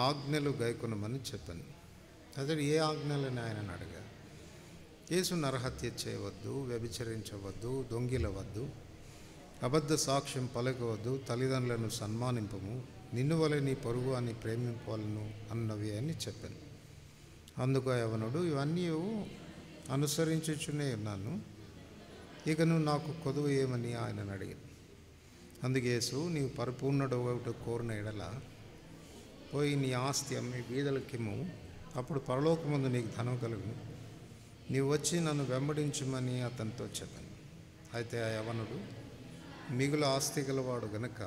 ఆజ్ఞలు గైకొనమని చెప్పాను. అతడు ఏ ఆజ్ఞలని ఆయనను అడిగా. యేసు నరహత్య చేయవద్దు, వ్యభిచరించవద్దు, దొంగిలవద్దు, అబద్ధ సాక్ష్యం పలకవద్దు, తల్లిదండ్రులను సన్మానింపము, నిన్ను వలె నీ పొరుగు అని ప్రేమింపవలను అన్నవి అని చెప్పాను. అందుకు యవనుడు, ఇవన్నీ అనుసరించుచునే ఉన్నాను, ఇక నువ్వు నాకు కొదువు ఏమని ఆయనను అడిగాను. అందుకు యేసు, నీవు పరిపూర్ణుడు ఒకటి కోరిన ఎడల పోయి నీ ఆస్తి అమ్మి బీదలకిమ్ము, అప్పుడు పరలోకమందు నీకు ధనం కలుగును, నీవు వచ్చి నన్ను వెంబడించుమని అతనితో చెప్పాను. అయితే ఆ యవనుడు మిగులు ఆస్తి గలవాడు గనుక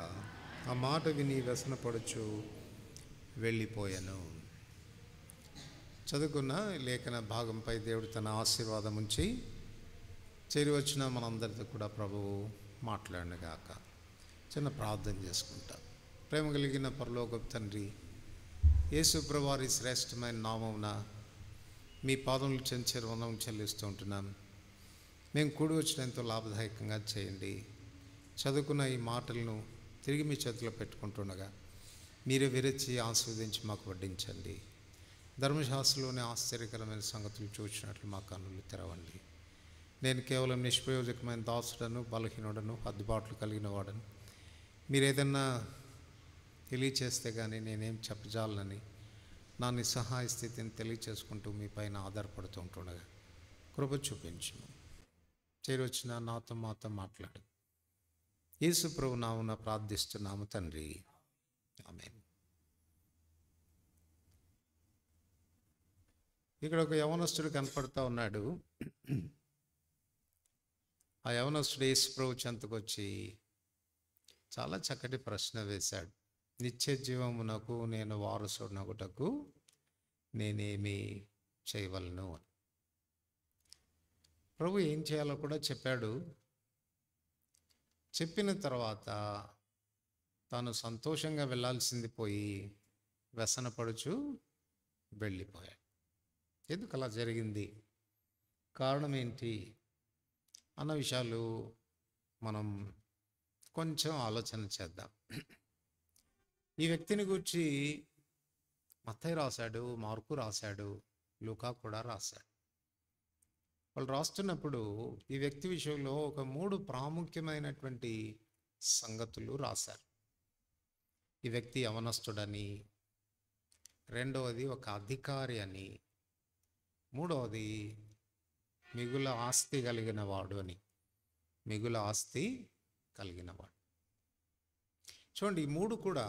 ఆ మాట విని వ్యసనపడుచు వెళ్ళిపోయాను. చదువుకున్న లేఖన భాగంపై దేవుడు తన ఆశీర్వాదం ఉంచి చేరి వచ్చిన మనందరితో కూడా ప్రభువు మాట్లాడినగాక. చిన్న ప్రార్థన చేసుకుంటాం. ప్రేమ కలిగిన పరలోకపు తండ్రి, యేసు ప్రభువారి శ్రేష్టమైన నామమున మీ పాదములు చెంచే వందనం చెల్లిస్తూ ఉంటున్నాను. మేము కూడి వచ్చిన ఎంతో లాభదాయకంగా చేయండి. చదువుకున్న ఈ మాటలను తిరిగి మీ చేతిలో పెట్టుకుంటుండగా మీరే విరచి ఆస్వాదించి మాకు వడ్డించండి. ధర్మశాస్త్రంలోని ఆశ్చర్యకరమైన సంగతులు చూసినట్లు మా కన్నులు తెరవండి. నేను కేవలం నిష్ప్రయోజకమైన దాసుడను, బలహీనుడను, అద్దుబాట్లు కలిగిన వాడను. మీరు ఏదన్నా తెలియచేస్తే కానీ నేనేం చెప్పజాలనని నా నిస్సహాయ స్థితిని తెలియచేసుకుంటూ మీ పైన ఆధారపడుతూ ఉంటుండగా కృప చూపించుము. చేరొచ్చిన నాతో మాతో మాట్లాడు. యేసు ప్రభు నామమున ప్రార్థిస్తున్నాము తండ్రి, ఆమేన్. ఇక్కడ ఒక యవనస్తుడు కనపడుతూ ఉన్నాడు. ఆ యవనస్తుడు యేసు ప్రభు చెంతకు వచ్చి చాలా చక్కటి ప్రశ్న వేశాడు. నిత్య జీవమునకు నేను వారసునగుటకు నేనేమి చేయవలను అని. ప్రభు ఏం చేయాలో కూడా చెప్పాడు. చెప్పిన తర్వాత తాను సంతోషంగా వెళ్ళాల్సింది పోయి వ్యసనపడుచు వెళ్ళిపోయాడు. ఎందుకు అలా జరిగింది, కారణం ఏంటి అన్న విషయాలు మనం కొంచెం ఆలోచన చేద్దాం. ఈ వ్యక్తిని గురించి మత్తయి రాశాడు, మార్కు రాశాడు, లూకా కూడా రాశాడు. వాళ్ళు రాస్తున్నప్పుడు ఈ వ్యక్తి విషయంలో ఒక 3 ప్రాముఖ్యమైనటువంటి సంగతులు రాశారు. ఈ వ్యక్తి యవనస్తుడని, రెండవది ఒక అధికారి అని, మూడవది మిగుల ఆస్తి కలిగిన వాడు అని. మిగుల ఆస్తి కలిగిన వాడు. చూడండి, ఈ 3 కూడా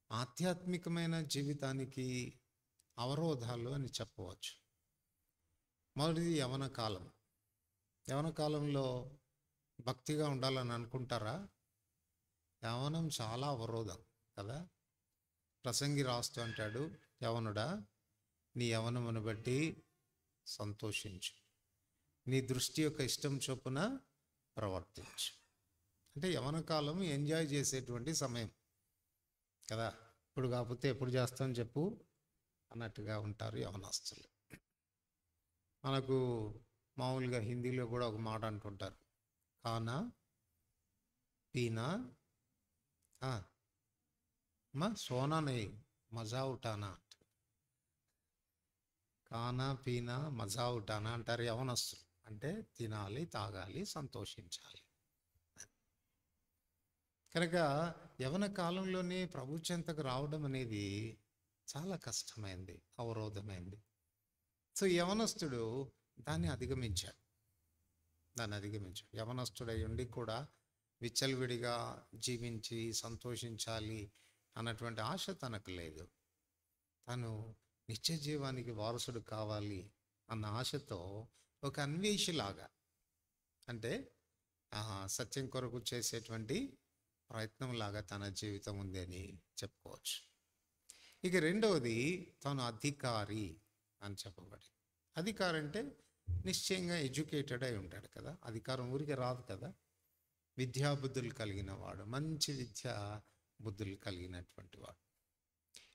ఆధ్యాత్మికమైన జీవితానికి అవరోధాలు అని చెప్పవచ్చు. మొదటిది యవన కాలం. యవన కాలంలో భక్తిగా ఉండాలని అనుకుంటారా? యవనం చాలా అవరోధం కదా. ప్రసంగి రాస్తూ అంటాడు, యవనుడా నీ యవనమును బట్టి సంతోషించు, నీ దృష్టి యొక్క ఇష్టం చొప్పున ప్రవర్తించు. అంటే యవన కాలం ఎంజాయ్ చేసేటువంటి సమయం కదా. ఇప్పుడు కాకపోతే ఎప్పుడు చేస్తాం చెప్పు అన్నట్టుగా ఉంటారు యవనస్తులు. మనకు మామూలుగా హిందీలో కూడా ఒక మాట అంటుంటారు, కానా పీనా మా సోనా నెయ్యి మజా ఉఠానా. కానా పీనా మజా ఉఠానా అంటారు యవనస్తులు. అంటే తినాలి, తాగాలి, సంతోషించాలి. కనుక యవన కాలంలోనే ప్రభు చెంతకు రావడం అనేది చాలా కష్టమైంది, అవరోధమైంది. సో యవనస్తుడు దాన్ని అధిగమించాడు. యవనస్తుడై ఉండి కూడా విచ్చలవిడిగా జీవించి సంతోషించాలి అన్నటువంటి ఆశ తనకు లేదు. తను నిత్య జీవానికి వారసుడు కావాలి అన్న ఆశతో ఒక అన్వేషిలాగా, అంటే సత్యం కొరకు చేసేటువంటి ప్రయత్నంలాగా తన జీవితం ఉంది అని చెప్పుకోవచ్చు. ఇక రెండవది, తాను అధికారి అని చెప్పబడి. అధికారి అంటే నిశ్చయంగా ఎడ్యుకేటెడ్ అయి ఉంటాడు కదా. అధికారం ఊరికి రాదు కదా. విద్యాబుద్ధులు కలిగిన వాడు, మంచి విద్యా బుద్ధులు కలిగినటువంటి వాడు.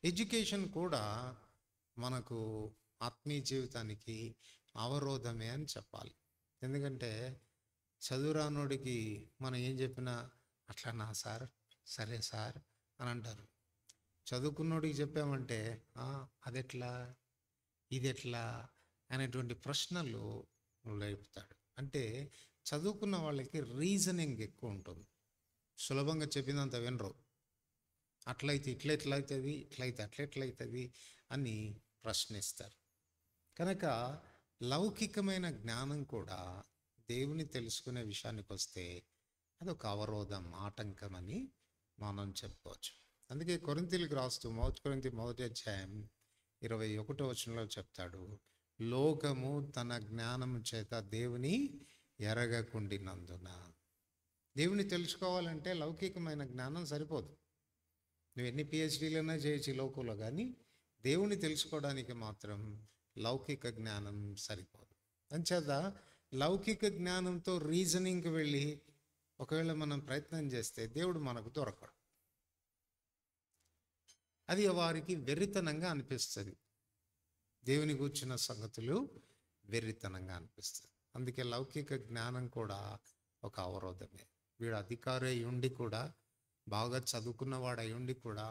ఎడ్యుకేషన్ కూడా మనకు ఆత్మీయ జీవితానికి అవరోధమే అని చెప్పాలి. ఎందుకంటే చదువురానోడికి మనం ఏం చెప్పినా అట్లా నా సార్, సరే సార్ అని అంటారు. చదువుకున్నోడికి చెప్పామంటే అదెట్లా ఇది ఎట్లా అనేటువంటి ప్రశ్నలు లేపుతాడు. అంటే చదువుకున్న వాళ్ళకి రీజనింగ్ ఎక్కువ ఉంటుంది. సులభంగా చెప్పినంత వినరు. అట్లయితే ఇట్లెట్లయితుంది, ఇట్లయితే అట్లెట్లయితుంది అని ప్రశ్నిస్తారు. కనుక లౌకికమైన జ్ఞానం కూడా దేవుని తెలుసుకునే విషయానికి వస్తే అదొక అవరోధం, ఆటంకం అని మనం చెప్పుకోవచ్చు. అందుకే కొరింథీయులకు రాస్తూ 1 కొరింథీ 1:21 చెప్తాడు, లోకము తన జ్ఞానము చేత దేవుని ఎరగకుండినందున. దేవుని తెలుసుకోవాలంటే లౌకికమైన జ్ఞానం సరిపోదు. నువ్వు ఎన్ని పిహెచ్డీలైనా చేయొచ్చు లోకంలో, కానీ దేవుని తెలుసుకోవడానికి మాత్రం లౌకిక జ్ఞానం సరిపోదు. అంచేత లౌకిక జ్ఞానంతో రీజనింగ్కి వెళ్ళి ఒకవేళ మనం ప్రయత్నం చేస్తే దేవుడు మనకు దొరకడు. అది వారికి వెర్రితనంగా అనిపిస్తుంది. దేవుని గూర్చిన సంగతులు వెర్రితనంగా అనిపిస్తుంది. అందుకే లౌకిక జ్ఞానం కూడా ఒక అవరోధమే. వీడు అధికారి అయి ఉండి కూడా, బాగా చదువుకున్నవాడు అయి ఉండి కూడా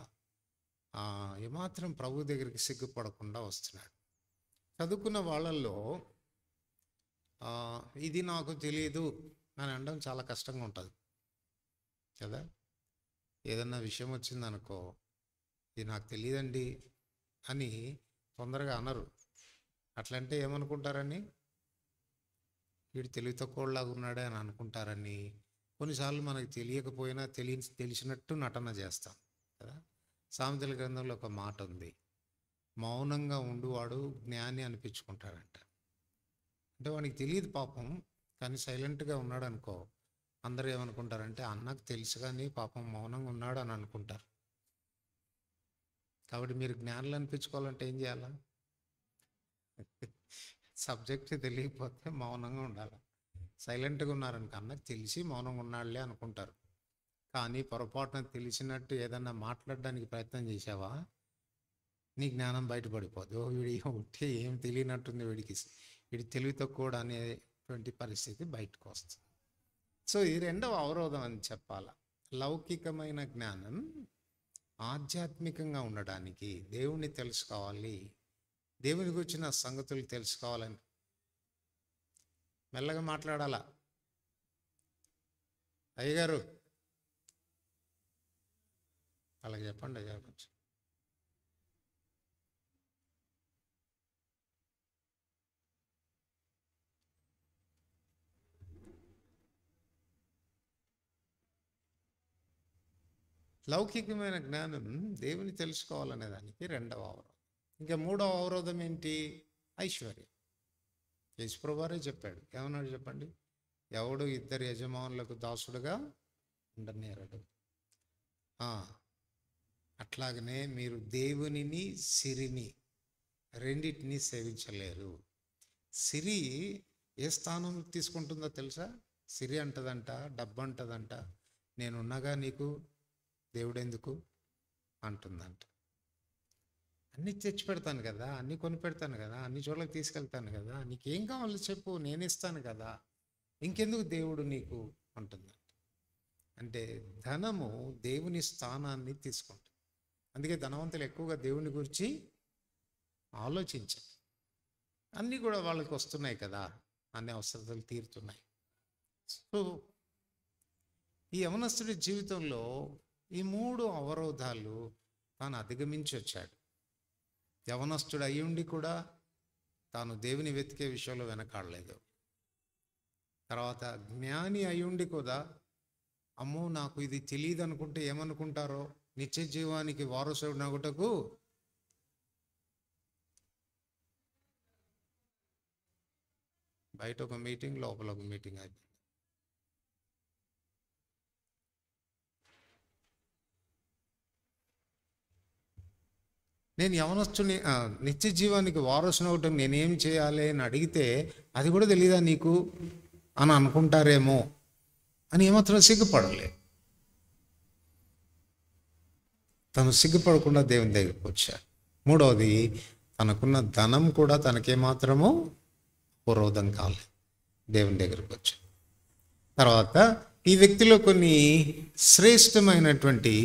ఏమాత్రం ప్రభు దగ్గరికి సిగ్గుపడకుండా వస్తున్నాడు. చదువుకున్న వాళ్ళల్లో ఇది నాకు తెలియదు అని అనడం చాలా కష్టంగా ఉంటుంది కదా. ఏదన్నా విషయం వచ్చిందనుకో, ఇది నాకు తెలియదండి అని తొందరగా అనరు. అట్లంటే ఏమనుకుంటారని, వీడు తెలివి తక్కువలాగా ఉన్నాడే అని అనుకుంటారని కొన్నిసార్లు మనకు తెలియకపోయినా తెలిసినట్టు నటన చేస్తాం కదా. సామెతల గ్రంథంలో ఒక మాట ఉంది, మౌనంగా ఉండువాడు జ్ఞాని అనిపించుకుంటాడంట. అంటే వానికి తెలియదు పాపం, కానీ సైలెంట్గా ఉన్నాడు అనుకో, అందరూ ఏమనుకుంటారంటే అన్నకు తెలుసు కానీ పాపం మౌనంగా ఉన్నాడు అని అనుకుంటారు. కాబట్టి మీరు జ్ఞానులు అనిపించుకోవాలంటే ఏం చేయాలా? సబ్జెక్ట్ తెలియకపోతే మౌనంగా ఉండాలి. సైలెంట్గా ఉన్నారనుకో, అన్నకు తెలిసి మౌనంగా ఉన్నాడులే అనుకుంటారు. కానీ పొరపాటున తెలిసినట్టు ఏదన్నా మాట్లాడడానికి ప్రయత్నం చేసావా, నీ జ్ఞానం బయటపడిపోదు. వీడి ఉంటే ఏం తెలియనట్టుంది, వీడి తెలివి తక్కువ అనేటువంటి పరిస్థితి బయటకు వస్తుంది. సో ఇది రెండవ అవరోధం అని చెప్పాలా. లౌకికమైన జ్ఞానం ఆధ్యాత్మికంగా ఉండడానికి, దేవుణ్ణి తెలుసుకోవాలి, దేవుని గురించిన సంగతులు తెలుసుకోవాలని మెల్లగా మాట్లాడాలా. అయ్యగారు అలాగే చెప్పండి, అయ్యగారు కొంచెం. లౌకికమైన జ్ఞానం దేవుని తెలుసుకోవాలనే దానికి రెండవ అవరోధం. ఇంకా మూడవ అవరోధం ఏంటి? ఐశ్వర్యం. యేసుప్రభువారే చెప్పాడు, ఏమన్నాడు చెప్పండి? ఎవడు ఇద్దరు యజమానులకు దాసుడుగా ఉండనేరడు. అట్లాగనే మీరు దేవునిని సిరిని రెండింటినీ సేవించలేరు. సిరి ఏ స్థానం తీసుకుంటుందో తెలుసా? సిరి అంటదంట, డబ్బు అంటదంట, నేనున్నగా నీకు దేవుడెందుకు అంటుందంట. అన్నీ తెచ్చి పెడతాను కదా, అన్నీ కొని పెడతాను కదా, అన్ని చోట్లకి తీసుకెళ్తాను కదా, నీకేం కావాలో చెప్పు, నేను ఇస్తాను కదా, ఇంకెందుకు దేవుడు నీకు అంటుందంట. అంటే ధనము దేవుని స్థానాన్ని తీసుకుంటుంది. అందుకే ధనవంతులు ఎక్కువగా దేవుని గురించి ఆలోచించారు. అన్నీ కూడా వాళ్ళకి వస్తున్నాయి కదా, అన్ని అవసరాలు తీరుతున్నాయి. సో ఈ యవనస్తుడి జీవితంలో ఈ మూడు అవరోధాలు తాను అధిగమించి వచ్చాడు. యవనస్తుడు అయ్యుండి కూడా తాను దేవుని వెతికే విషయంలో వెనకాడలేదు. తర్వాత జ్ఞాని అయ్యుండి కూడా, అమ్మో నాకు ఇది తెలియదు అనుకుంటే ఏమనుకుంటారో, నిత్య జీవానికి వారసుడు నగుటకు బయట ఒక మీటింగ్, లోపల ఒక మీటింగ్ అయిపోయింది. నేను యవనస్తుని నిత్య జీవానికి వారసుని ఒకటి నేనేం చేయాలి అని అడిగితే, అది కూడా తెలియదా నీకు అని అనుకుంటారేమో అని ఏమాత్రం సిగ్గుపడలే. తను సిగ్గుపడకుండా దేవుని దగ్గరికి వచ్చాడు. మూడవది, తనకున్న ధనం కూడా తనకేమాత్రమో అవరోధం కాలేదు, దేవుని దగ్గరికి వచ్చాడు. తర్వాత ఈ వ్యక్తిలో కొన్ని శ్రేష్టమైనటువంటి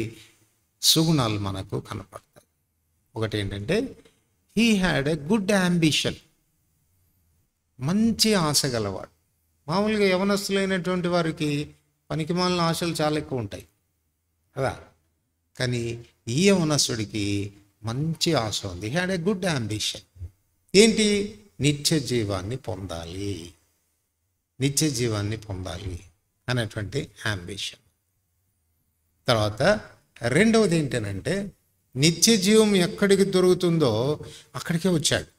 సుగుణాలు మనకు కనపడతాయి. ఒకటి ఏంటంటే he had a good ambition, మంచి ఆశ గలవాడు. మామూలుగా యవనస్తులైనటువంటి వారికి పనికిమాలిన ఆశలు చాలా ఎక్కువ ఉంటాయి కదా, కానీ ఈ యవనస్తుడికి మంచి ఆశ ఉంది. Had a good ambition. ఏంటి? నిత్య జీవాన్ని పొందాలి, నిత్య జీవాన్ని పొందాలి అనేటువంటి యాంబిషన్. తర్వాత రెండవది ఏంటంటే నిత్య జీవం ఎక్కడికి దొరుకుతుందో అక్కడికే వచ్చాడు.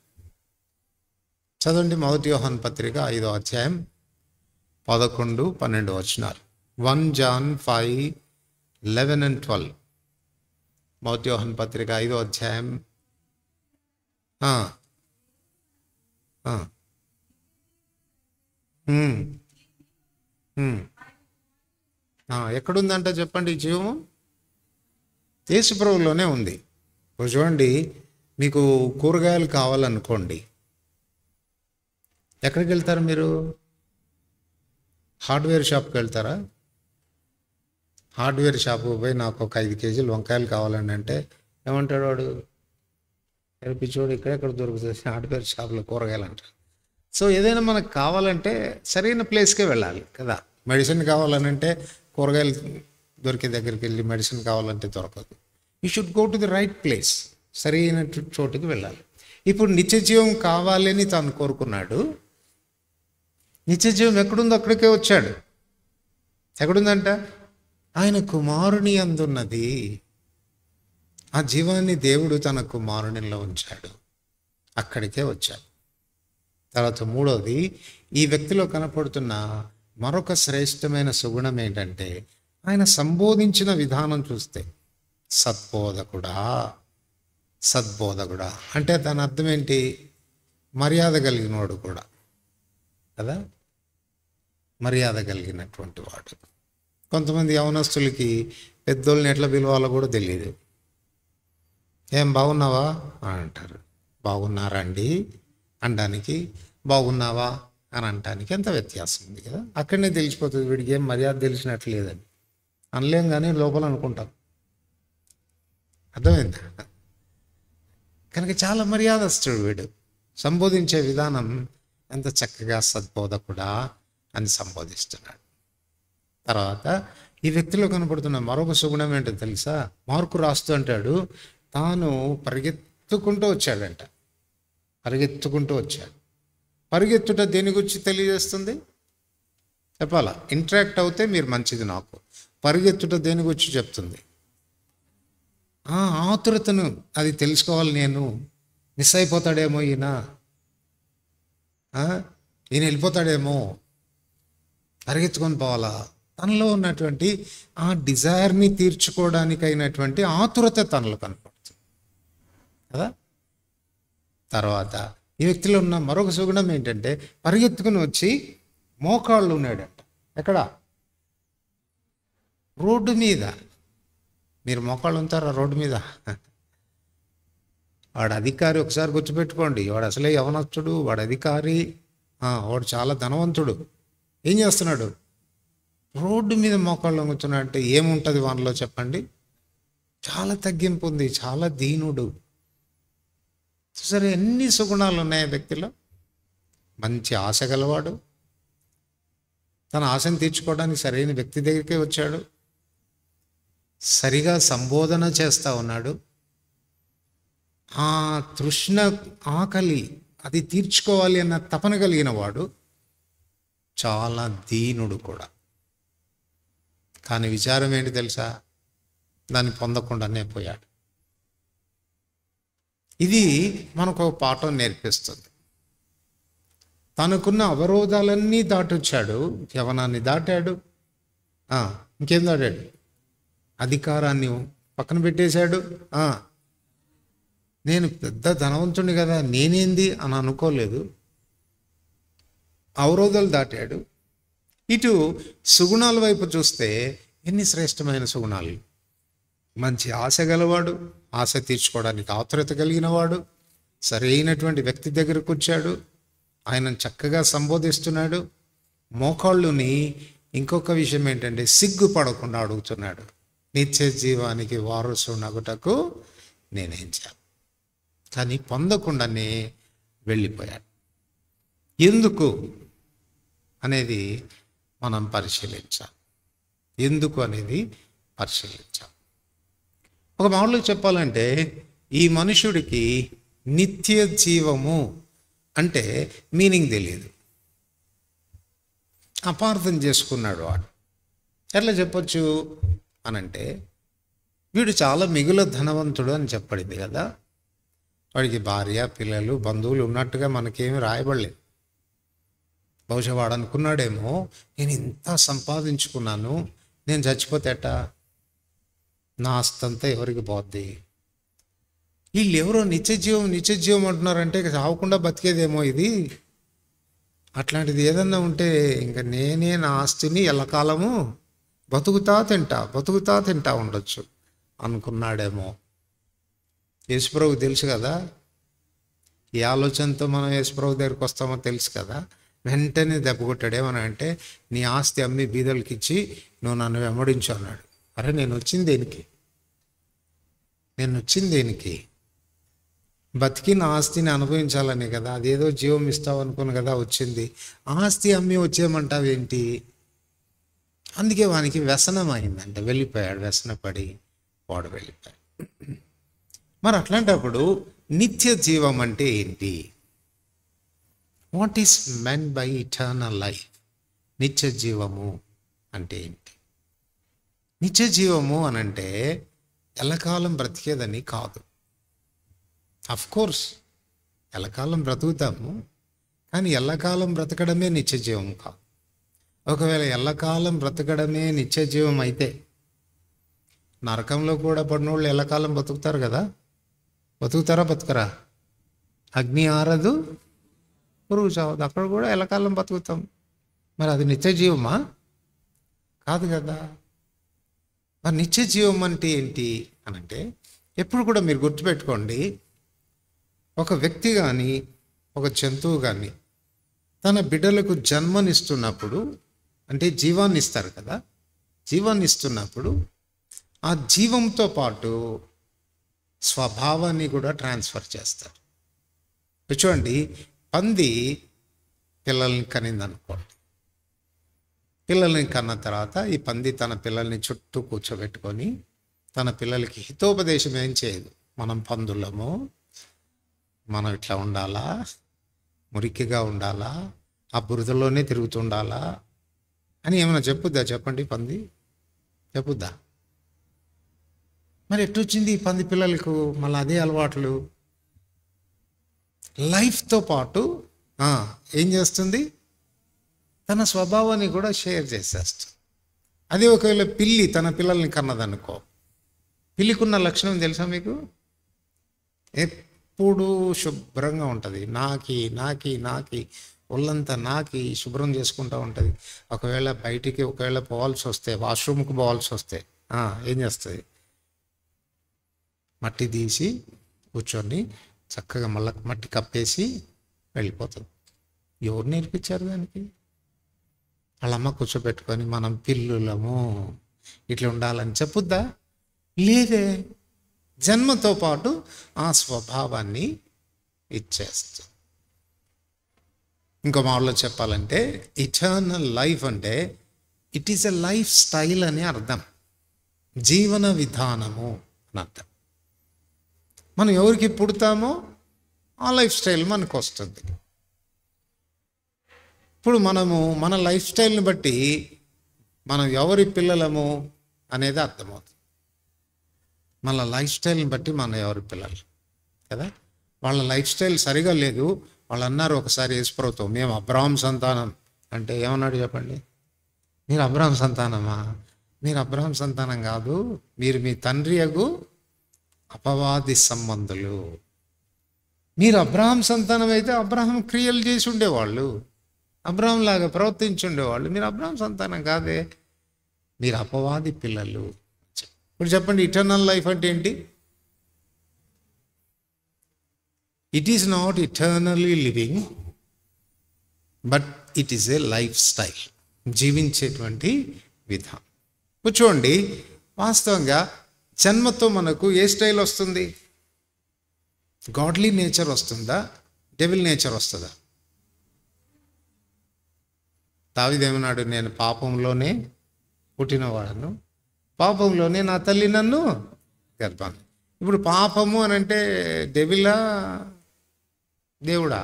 చదవండి 1 యోహాను పత్రిక 5వ అధ్యాయం 11, 12 వచనాలు. 1 John 5:11 and 12. 1 యోహాను పత్రిక 5వ అధ్యాయం ఎక్కడుందంట చెప్పండి ఈ జీవము? యేసు ప్రభువులోనే ఉంది. ఇప్పుడు చూడండి, మీకు కూరగాయలు కావాలనుకోండి, ఎక్కడికి వెళ్తారు మీరు? హార్డ్వేర్ షాప్కి వెళ్తారా? హార్డ్వేర్ షాప్కి పోయి నాకు ఒక 5 కేజీలు వంకాయలు కావాలని అంటే ఏమంటాడు వాడు? పిచ్చోడు, ఇక్కడెక్కడ దొరుకుతుంది హార్డ్వేర్ షాప్లో కూరగాయలు అంటారు. సో ఏదైనా మనకు కావాలంటే సరైన ప్లేస్కే వెళ్ళాలి కదా. మెడిసిన్ కావాలనంటే కూరగాయలు దొరికే దగ్గరికి వెళ్ళి మెడిసిన్ కావాలంటే దొరకదు. You should go to the right place, సరైన చోటుకి వెళ్ళాలి. ఇప్పుడు నిత్య జీవం కావాలని తాను కోరుకున్నాడు. నిత్య జీవం ఎక్కడుందో అక్కడికే వచ్చాడు. ఎక్కడుందంట? ఆయన కుమారుని అందున్నది. ఆ జీవాన్ని దేవుడు తన కుమారునిలో ఉంచాడు, అక్కడికే వచ్చాడు. తర్వాత మూడవది, ఈ వ్యక్తిలో కనపడుతున్న మరొక శ్రేష్టమైన సుగుణం ఏంటంటే ఆయన సంబోధించిన విధానం చూస్తే సద్బోధకుడా, సద్బోధకుడా అంటే దాని అర్థం ఏంటి? మర్యాద కలిగినవాడు కూడా కదా, మర్యాద కలిగినటువంటి వాడు. కొంతమంది యవనస్తులకి పెద్దోళ్ళని ఎట్లా పిలవాలో కూడా తెలియదు. ఏం బాగున్నావా అని అంటారు. బాగున్నారండి అనడానికి బాగున్నావా అని అనటానికి ఎంత వ్యత్యాసం ఉంది కదా. అక్కడనే తెలిసిపోతుంది వీడికి ఏం మర్యాద తెలిసినట్లు లేదని. అనలేం కానీ లోపల అనుకుంటాం. అర్థమైంది? కనుక చాలా మర్యాదస్తుడు వీడు. సంబోధించే విధానం ఎంత చక్కగా సద్బోధకుడా అని సంబోధిస్తున్నాడు. తర్వాత ఈ వ్యక్తిలో కనపడుతున్న మరొక సుగుణం ఏంటో తెలుసా? మార్కు రాస్తూ అంటాడు, తాను పరిగెత్తుకుంటూ వచ్చాడంట. పరిగెత్తుకుంటూ వచ్చాడు. పరిగెత్తుట దేని గురించి తెలియజేస్తుంది చెప్పాలా? ఇంటరాక్ట్ అవుతే మీరు మంచిది. నాకు పరిగెత్తుట దేని గురించి చెప్తుంది? ఆతురతను అది తెలుసుకోవాలి. నేను మిస్ అయిపోతాడేమో, ఈయన వెళ్ళిపోతాడేమో, పరిగెత్తుకొని పోవాలా. తనలో ఉన్నటువంటి ఆ డిజైర్ని తీర్చుకోవడానికైనటువంటి ఆతురత తనలో కనపడుతుంది కదా. తర్వాత ఈ వ్యక్తిలో ఉన్న మరొక సుగుణం ఏంటంటే పరిగెత్తుకుని వచ్చి మోకాళ్ళు ఉన్నాడంట. ఎక్కడ? రోడ్డు మీద. మీరు మోకాళ్ళు ఉంటారా రోడ్డు మీద? వాడు అధికారి, ఒకసారి గుర్తుపెట్టుకోండి. వాడు అసలే యవనస్తుడు, వాడు అధికారి, వాడు చాలా ధనవంతుడు. ఏం చేస్తున్నాడు? రోడ్డు మీద మోకాళ్ళు వంగుతున్నాడు. అంటే ఏముంటుంది వానిలో చెప్పండి? చాలా తగ్గింపు ఉంది, చాలా దీనుడు. సరే, ఎన్ని సుగుణాలు ఉన్నాయి వ్యక్తిలో. మంచి ఆశ గలవాడు, తన ఆశను తీర్చుకోవడానికి సరైన వ్యక్తి దగ్గరికే వచ్చాడు. సరిగా సంబోధన చేస్తూ ఉన్నాడు. ఆ తృష్ణ, ఆకలి అది తీర్చుకోవాలి అన్న తపన కలిగిన వాడు. చాలా దీనుడు కూడా. కానీ విచారం ఏంటి తెలుసా? దాన్ని పొందకుండానే పోయాడు. ఇది మనకు ఒక పాఠం నేర్పిస్తుంది. తనకున్న అవరోధాలన్నీ దాటొచ్చాడు. యవనాన్ని దాటాడు. ఇంకేం దాటాడు? అధికారాన్ని పక్కన పెట్టేశాడు. నేను పెద్ద ధనవంతుడిని కదా, నేనేంది అని అనుకోలేదు. అవరోధాలు దాటాడు. ఇటు సుగుణాల వైపు చూస్తే ఎన్ని శ్రేష్టమైన సుగుణాలు. మంచి ఆశ గలవాడు, ఆశ తీర్చుకోవడానికి ఆతురత కలిగిన వాడు, సరైనటువంటి వ్యక్తి దగ్గరకు వచ్చాడు, ఆయనను చక్కగా సంబోధిస్తున్నాడు. మోకాళ్ళుని ఇంకొక విషయం ఏంటంటే సిగ్గుపడకుండా అడుగుతున్నాడు. నిత్య జీవానికి వారసునగుటకు నేనేం చేయాలి? కానీ పొందకుండానే వెళ్ళిపోయాడు. ఎందుకు అనేది మనం పరిశీలించాలి. ఎందుకు అనేది పరిశీలించాలి. ఒక మాటలో చెప్పాలంటే ఈ మనుషుడికి నిత్య జీవము అంటే మీనింగ్ తెలియదు. అపార్థం చేసుకున్నాడు వాడు. ఎట్లా చెప్పొచ్చు అనంటే, వీడు చాలా మిగుల ధనవంతుడు అని చెప్పడింది కదా. వాడికి భార్య, పిల్లలు, బంధువులు ఉన్నట్టుగా మనకేమి రాయబడలేదు. బహుశా వాడు అనుకున్నాడేమో, నేను ఇంత సంపాదించుకున్నాను, నేను చచ్చిపోతేట నా ఆస్తంతా ఎవరికి పోద్ది? వీళ్ళు ఎవరో నిత్య జీవం అంటున్నారంటే చావకుండా బతికేదేమో ఇది. అట్లాంటిది ఏదన్నా ఉంటే ఇంకా నేనే నా ఆస్తిని ఎల్లకాలము బతుకుతా తింటా ఉండొచ్చు అనుకున్నాడేమో. యేసుప్రభుకు తెలుసు కదా, ఈ ఆలోచనతో మనం యేసుప్రభు దగ్గరికి వస్తామో తెలుసు కదా. వెంటనే దెబ్బ కొట్టాడు. ఏమన్నా అంటే, నీ ఆస్తి అమ్మి బీదలకి ఇచ్చి నువ్వు నన్ను వెంబడించు అన్నాడు. అరే నేను వచ్చింది దేనికి? బతికిన ఆస్తిని అనుభవించాలని కదా. అదేదో జీవం ఇస్తావు అనుకుని కదా వచ్చింది. ఆస్తి అమ్మి వచ్చేయమంటావేంటి? అందుకే వానికి వ్యసనం అయిందంటే వెళ్ళిపోయాడు. వ్యసనపడి వాడు వెళ్ళిపోయాడు. మరి అట్లాంటప్పుడు నిత్య జీవం అంటే ఏంటి? What is men by eternal life? నిత్య జీవము అంటే ఏంటి? నిత్య జీవము అనంటే ఎల్లకాలం బ్రతికేదని కాదు. కోర్స్ ఎల్లకాలం బ్రతుకుతాము, కానీ ఎల్లకాలం బ్రతకడమే నిత్య జీవం కాదు. ఒకవేళ ఎల్లకాలం బ్రతకడమే నిత్య జీవం అయితే, నరకంలో కూడా పడినోళ్ళు ఎల్లకాలం బతుకుతారు కదా. బతుకరా? అగ్ని ఆరదు, పురుగు చావదు, అక్కడ కూడా ఎల్లకాలం బతుకుతాం. మరి అది నిత్య జీవమా? కాదు కదా. మరి నిత్య జీవం అంటే ఏంటి అనంటే, ఎప్పుడు కూడా మీరు గుర్తుపెట్టుకోండి, ఒక వ్యక్తి కానీ ఒక జంతువు కానీ తన బిడ్డలకు జన్మనిస్తున్నప్పుడు, అంటే జీవాన్ని ఇస్తారు కదా, జీవాన్ని ఇస్తున్నప్పుడు ఆ జీవంతో పాటు స్వభావాన్ని కూడా ట్రాన్స్ఫర్ చేస్తారు. చూడండి, పంది పిల్లల్ని కనిందనుకోండి. పిల్లల్ని కన్న తర్వాత ఈ పంది తన పిల్లల్ని చుట్టూ కూర్చోబెట్టుకొని తన పిల్లలకి హితోపదేశం ఏం చేయదు. మనం పందులము, మనం ఇట్లా ఉండాలా, మురికిగా ఉండాలా, ఆ బురదలోనే తిరుగుతుండాలా అని ఏమైనా చెప్పుద్దా? చెప్పండి, పంది చెప్పుద్దా? మరి ఎట్టొచ్చింది ఈ పంది పిల్లలకు మళ్ళీ అదే అలవాట్లు? లైఫ్తో పాటు ఏం చేస్తుంది? తన స్వభావాన్ని కూడా షేర్ చేసేస్తుంది. అదే ఒకవేళ పిల్లి తన పిల్లల్ని కన్నదనుకో, పిల్లికున్న లక్షణం తెలుసా మీకు? ఎప్పుడు శుభ్రంగా ఉంటుంది. నాకి ఒళ్ళంతా నాకి శుభ్రం చేసుకుంటూ ఉంటుంది. ఒకవేళ బయటికి పోవాల్సి వస్తే, వాష్రూమ్కి పోవాల్సి వస్తే ఏం చేస్తుంది? మట్టి తీసి కూర్చొని చక్కగా మళ్ళీ మట్టి కప్పేసి వెళ్ళిపోతుంది. ఎవరు నేర్పించారు దానికి? వాళ్ళమ్మ కూర్చోబెట్టుకొని మనం పిల్లులము ఇట్లా ఉండాలని చెప్పుద్దా? లేదే. జన్మతో పాటు ఆ స్వభావాన్ని ఇచ్చేస్తుంది. ఇంకో మాటలో చెప్పాలంటే, ఇటర్నల్ లైఫ్ అంటే it is a life style అని అర్థం. జీవన విధానము అని అర్థం. మనం ఎవరికి పుడతామో ఆ లైఫ్ స్టైల్ మనకు వస్తుంది. ఇప్పుడు మనము మన లైఫ్ స్టైల్ని బట్టి మనం ఎవరి పిల్లలము అనేది అర్థమవుతుంది. మన లైఫ్ స్టైల్ని బట్టి మనం ఎవరి పిల్లలు కదా. వాళ్ళ లైఫ్ స్టైల్ సరిగా లేదు. వాళ్ళు అన్నారు ఒకసారి యేసుప్రభుతో, మేము అబ్రహాం సంతానం అంటే ఏమన్నాడు చెప్పండి? మీరు అబ్రహాం సంతానమా? మీరు అబ్రహాం సంతానం కాదు, మీరు మీ తండ్రి యగు అపవాది సంబంధులు. మీరు అబ్రహాం సంతానం అయితే అబ్రహాం క్రియలు చేసి ఉండేవాళ్ళు, అబ్రహాం లాగా ప్రవర్తించి ఉండేవాళ్ళు. మీరు అబ్రహాం సంతానం కాదే, మీరు అపవాది పిల్లలు. ఇప్పుడు చెప్పండి, ఇటర్నల్ లైఫ్ అంటే ఏంటి? It is not eternally living, but it is a life style, జీవించేటువంటి విధానం. చూడండి, వాస్తవంగా జన్మతో మనకు ఏ స్టైల్ వస్తుంది? గాడ్లీ నేచర్ వస్తుందా, డెవిల్ నేచర్ వస్తుందా? దావీదేమన్నాడు? నేను పాపంలోనే పుట్టినవాడను, పాపంలోనే నా తల్లి నన్ను గర్భాన్ని. ఇప్పుడు పాపము అని అంటే డెవిలా దేవుడా?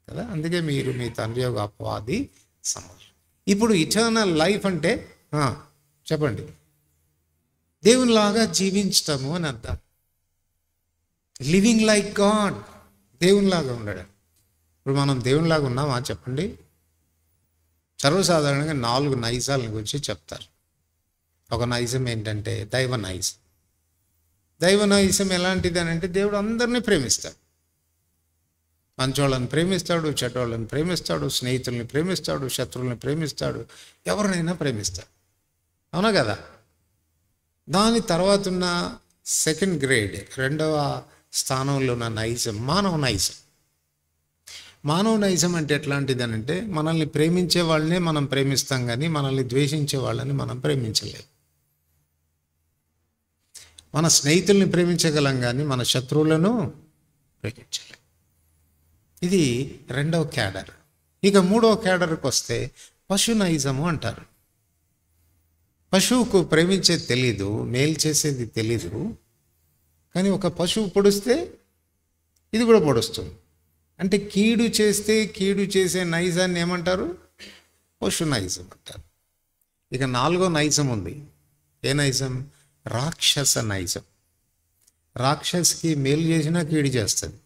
కదా. అందుకే మీరు మీ తండ్రి యొక్క అపవాది సమానం. ఇప్పుడు ఇటర్నల్ లైఫ్ అంటే చెప్పండి, దేవునిలాగా జీవించటము అని అర్థం. లివింగ్ లైక్ గాడ్, దేవునిలాగా ఉండడం. ఇప్పుడు మనం దేవునిలాగా ఉన్నామా చెప్పండి? సర్వసాధారణంగా 4 నైజాలను గురించి చెప్తారు. ఒక నైజం ఏంటంటే దైవ నైజం. దైవ నైజం ఎలాంటిది అని అంటే దేవుడు అందరినీ ప్రేమిస్తాడు. మంచోళ్ళని ప్రేమిస్తాడు, చెడ్డోళ్ళని ప్రేమిస్తాడు, స్నేహితుల్ని ప్రేమిస్తాడు, శత్రువుల్ని ప్రేమిస్తాడు, ఎవరినైనా ప్రేమిస్తాడు. అవునా కదా? దాని తర్వాత ఉన్న సెకండ్ గ్రేడ్, 2వ స్థానంలో ఉన్న నైజం మానవ నైజం. మానవ నైజం అంటే ఎట్లాంటిది అని అంటే మనల్ని ప్రేమించే వాళ్ళనే మనం ప్రేమిస్తాం, కానీ మనల్ని ద్వేషించే వాళ్ళని మనం ప్రేమించలేం. మన స్నేహితుల్ని ప్రేమించగలం, కానీ మన శత్రువులను ప్రేమించలేం. ఇది 2వ క్యాడర్. ఇక 3వ క్యాడర్కి వస్తే పశు నైజము అంటారు. పశువుకు ప్రేమించేది తెలీదు, మేలు చేసేది తెలీదు, కానీ ఒక పశువు పొడిస్తే ఇది కూడా పొడుస్తుంది. అంటే కీడు చేస్తే కీడు చేసే నైజాన్ని ఏమంటారు? పశు నైజం అంటారు. ఇక 4వ నైజం ఉంది. ఏ నైజం? రాక్షస నైజం. రాక్షసికి మేలు చేసినా కీడు చేస్తుంది.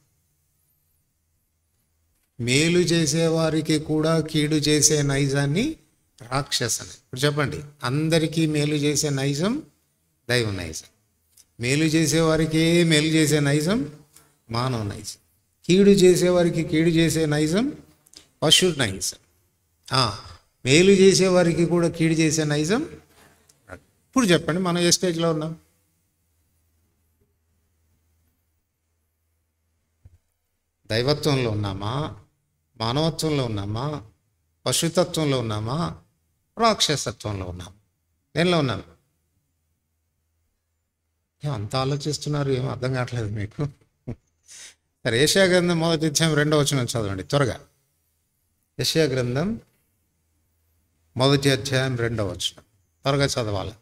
మేలు చేసేవారికి కూడా కీడు చేసే నైజాన్ని రాక్షసని. ఇప్పుడు చెప్పండి, అందరికీ మేలు చేసే నైజం దైవ నైజం. మేలు చేసేవారికి మేలు చేసే నైజం మానవ నైజం. కీడు చేసేవారికి కీడు చేసే నైజం పశు నైజం. మేలు చేసేవారికి కూడా కీడు చేసే నైజం. ఇప్పుడు చెప్పండి, మనం ఏ స్టేజ్లో ఉన్నాం? దైవత్వంలో ఉన్నామా, మానవత్వంలో ఉన్నామా, పశుతత్వంలో ఉన్నామా, రాక్షసత్వంలో ఉన్నామా? దేనిలో ఉన్నాం? అంత ఆలోచిస్తున్నారు, ఏమో అర్థం కావట్లేదు మీకు. సరే, యెషయా గ్రంథం 1వ అధ్యాయం 2వ వచనం చదవండి త్వరగా. యెషయా గ్రంథం 1వ అధ్యాయం 2వ వచనం త్వరగా చదవాలి.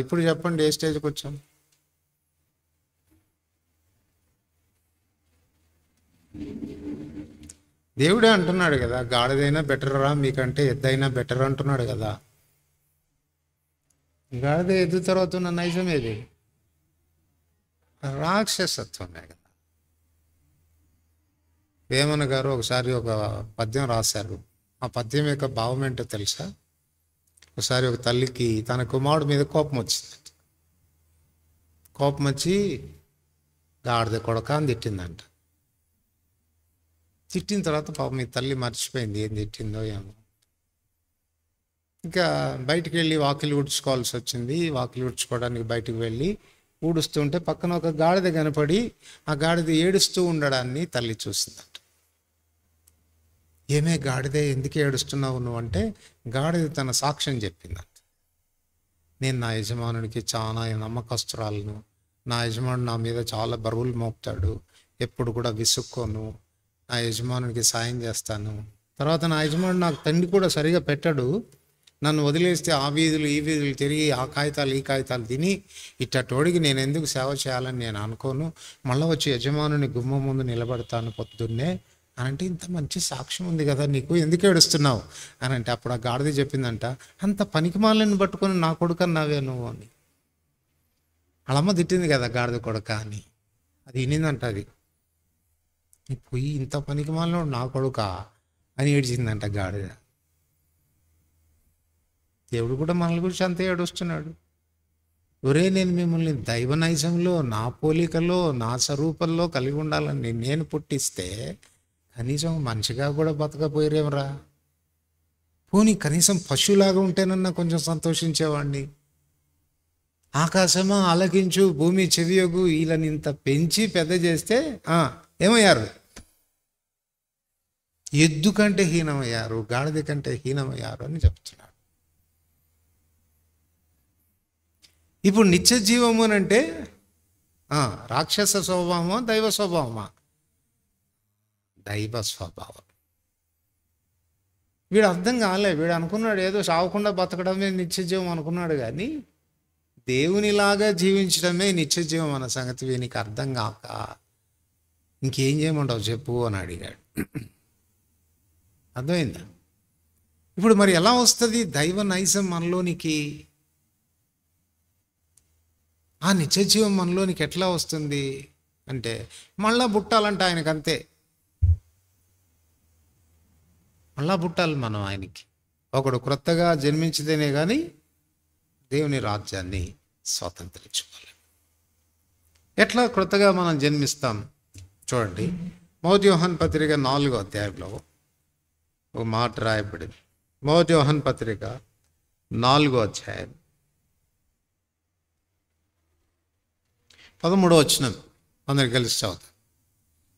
ఇప్పుడు చెప్పండి, ఏ స్టేజ్కి వచ్చాం? దేవుడే అంటున్నాడు కదా, గాడిదైనా బెటర్ రా మీకంటే, ఎద్దైనా బెటర్ అంటున్నాడు కదా. గాడిద ఎద్దు తర్వాత ఉన్న నైజం ఏది? రాక్షసత్వమే కదా. వేమన గారు ఒకసారి ఒక పద్యం రాశారు. ఆ పద్యం యొక్క భావం ఏంటో తెలుసా? ఒకసారి ఒక తల్లికి తన కుమారుడు మీద కోపం వచ్చింది. కోపం వచ్చి గాడిద కొడక అని తిట్టిందంట. తిట్టిన తర్వాత పాపం మీ తల్లి మర్చిపోయింది ఏం తిట్టిందో ఏమో. ఇంకా బయటికి వెళ్ళి వాకిలి ఊడ్చుకోవాల్సి వచ్చింది. వాకిలి ఊడ్చుకోవడానికి బయటికి వెళ్ళి ఊడుస్తుంటే పక్కన ఒక గాడిద కనపడి ఆ గాడిద ఏడుస్తూ ఉండడాన్ని తల్లి చూసిందంట. ఏమే గాడిదే, ఎందుకు ఏడుస్తున్నావు నువ్వు అంటే, గాడిద తన సాక్ష్యం చెప్పిందంట. నేను నా యజమానుడికి చాలా నమ్మకస్తురాలను, నా యజమానుడు నా మీద చాలా బరువులు మోపుతాడు, ఎప్పుడు కూడా విసుక్కోను, నా యజమానుడికి సాయం చేస్తాను. తర్వాత నా యజమానుడు నాకు తండ్రి కూడా సరిగా పెట్టాడు, నన్ను వదిలేస్తే ఆ వీధులు ఈ వీధులు తిరిగి ఆ కాగితాలు ఈ కాగితాలు తిని ఇట్టటోడికి నేను ఎందుకు సేవ చేయాలని నేను అనుకోను, మళ్ళీ వచ్చి యజమానుని గుమ్మం ముందు నిలబడతాను పొద్దున్నే అని అంటే, ఇంత మంచి సాక్ష్యం ఉంది కదా నీకు, ఎందుకు ఏడుస్తున్నావు అని అంటే, అప్పుడు ఆ గాడిద చెప్పిందంట, అంత పనికిమాలని పట్టుకొని నా కొడుకు అన్నావే నువ్వు అని. వాళ్ళమ్మ తిట్టింది కదా గాడిద కొడుక అని, అది వినిందంట. అది పోయి ఇంత పనికిమాలినోడు నా కొడుక అని ఏడ్చిందంట గాడిద. దేవుడు కూడా మనల్ని గురించి అంతే ఏడుస్తున్నాడు. ఒరే, నేను మిమ్మల్ని దైవ నైజంలో, నా పోలికలో, నా స్వరూపంలో కలిగి ఉండాలని నేను పుట్టిస్తే కనీసం మనిషిగా కూడా బతకపోయారేమరా. పోనీ కనీసం పశువులాగా ఉంటేనన్నా కొంచెం సంతోషించేవాడిని. ఆకాశమా ఆలకించు, భూమి చెవియొగు, వీళ్ళని ఇంత పెంచి పెద్ద చేస్తే ఏమయ్యారు? ఎద్దు కంటే హీనమయ్యారు, గాడిద కంటే హీనమయ్యారు అని చెప్తున్నాడు. ఇప్పుడు నిత్య జీవము అని అంటే రాక్షస స్వభావమా దైవ స్వభావమా? దైవ స్వభావం. వీడు అర్థం కాలే. వీడు అనుకున్నాడు ఏదో సావకుండా బతకడమే నిత్య జీవం అనుకున్నాడు, కానీ దేవునిలాగా జీవించడమే నిత్య జీవం అన్న సంగతి వీనికి అర్థం కాక ఇంకేం చేయమంటావు చెప్పు అని అడిగాడు. అర్థమైందా? ఇప్పుడు మరి ఎలా వస్తుంది దైవ నైజం మనలోనికి? ఆ నిత్య జీవం మనలోనికి ఎట్లా వస్తుంది అంటే మళ్ళా పుట్టాలంటే ఆయనకు అంతే. మళ్ళా పుట్టాలి మనం ఆయనకి. ఒకడు క్రొత్తగా జన్మించితేనే కానీ దేవుని రాజ్యాన్ని స్వాతంత్రించుకోవాలి. ఎట్లా క్రొత్తగా మనం జన్మిస్తాం చూడండి. మొదటి యోహాను పత్రిక 4వ అధ్యాయంలో ఒక మాట రాయబడింది. మొదటి యోహాను పత్రిక 4వ అధ్యాయం 13వ వచనం అందరికి కలిసి చదువుతాం.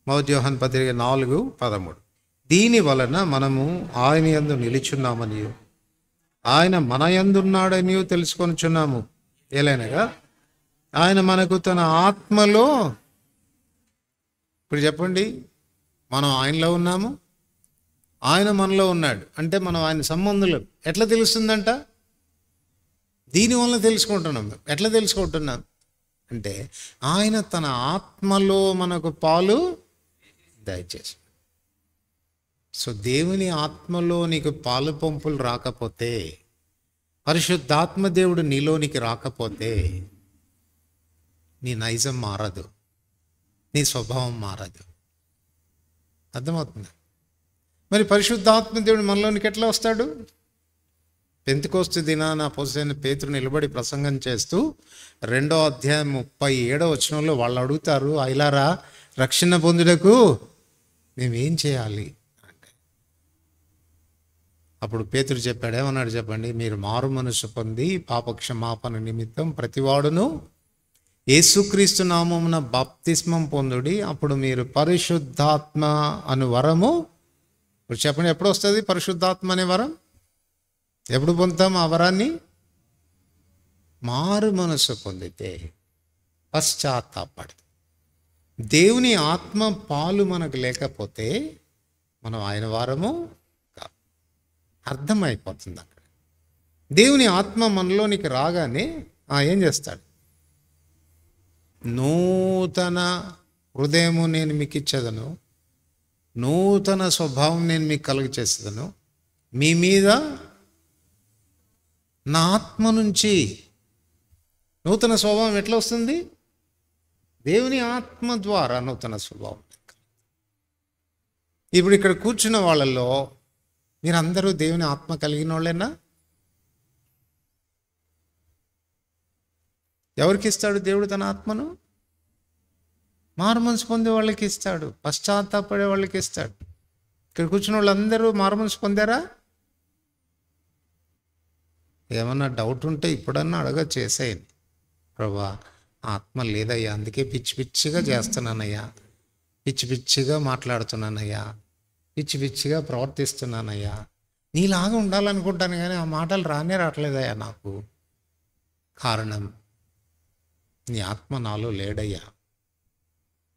మొదటి యోహాను పత్రిక 4:13. దీని వలన మనము ఆయన యందు నిలిచున్నామనియు ఆయన మన యందున్నాడనియు తెలుసుకొనుచున్నాము. ఏలైనగా ఆయన మనకు తన ఆత్మలో, ఇప్పుడు చెప్పండి, మనం ఆయనలో ఉన్నాము, ఆయన మనలో ఉన్నాడు అంటే మనం ఆయన సంబంధులు. ఎట్లా తెలుస్తుందంట? దీనివల్ల తెలుసుకుంటున్నాం. ఎట్లా తెలుసుకుంటున్నాం అంటే ఆయన తన ఆత్మలో మనకు పాలు దయచేసి. సో దేవుని ఆత్మలో నీకు పాలు పంపులు రాకపోతే, పరిశుద్ధాత్మ దేవుడు నీలోనికి రాకపోతే నీ నైజం మారదు, నీ స్వభావం మారదు. అర్థమవుతుంది? మరి పరిశుద్ధాత్మ దేవుడు మనలోనికి ఎట్లా వస్తాడు? పెంతెకొస్తు దినాన అపోస్తలుడైన పేతురు నిలబడి ప్రసంగం చేస్తూ 2వ అధ్యాయం 37వ వచనంలో వాళ్ళు అడుగుతారు, ఐలారా రక్షణ పొందుటకు మేమేం చేయాలి అంటే అప్పుడు పేతురు చెప్పాడు. ఏమన్నాడు చెప్పండి? మీరు మారు మనసు పొంది పాపక్షమాపణ నిమిత్తం ప్రతివాడును యేసుక్రీస్తు నామమున బాప్తిస్మం పొందుడి, అప్పుడు మీరు పరిశుద్ధాత్మ అను వరము. ఇప్పుడు చెప్పండి, ఎప్పుడు వస్తుంది పరిశుద్ధాత్మ అనే వరం? ఎప్పుడు పొందుతాం ఆ వరాన్ని? మారు మనసు పొందితే, పశ్చాత్తాపడి. దేవుని ఆత్మ పాలు మనకు లేకపోతే మనం ఆయన వారము కాదు. అర్థమైపోతుంది అక్కడ. దేవుని ఆత్మ మనలోనికి రాగానే ఏం చేస్తాడు? నూతన హృదయము నేను మీకు ఇచ్చేదను, నూతన స్వభావం నేను మీకు కలుగ చేసేదను, మీ మీద నా ఆత్మ నుంచి. నూతన స్వభావం ఎట్లా వస్తుంది? దేవుని ఆత్మ ద్వారా నూతన స్వభావం. ఇప్పుడు ఇక్కడ కూర్చున్న వాళ్ళల్లో మీరందరూ దేవుని ఆత్మ కలిగిన వాళ్ళేనా? ఎవరికి ఇస్తాడు దేవుడు తన ఆత్మను? మారు మనసు పొందే వాళ్ళకి ఇస్తాడు, పశ్చాత్తాపడే వాళ్ళకి ఇస్తాడు. ఇక్కడ కూర్చున్న వాళ్ళందరూ మారు మనసు పొందారా? ఏమన్నా డౌట్ ఉంటే ఇప్పుడన్నా చేసేయండి. ప్రభా ఆత్మ లేదయ్యా, అందుకే పిచ్చి పిచ్చిగా చేస్తున్నానయ్యా, పిచ్చి పిచ్చిగా మాట్లాడుతున్నానయ్యా, పిచ్చి పిచ్చిగా ప్రవర్తిస్తున్నానయ్యా, నీలాగా ఉండాలనుకుంటాను కానీ ఆ మాటలు రానే రావట్లేదయ్యా నాకు. కారణం నీ ఆత్మ నాలో లేడయ్యా.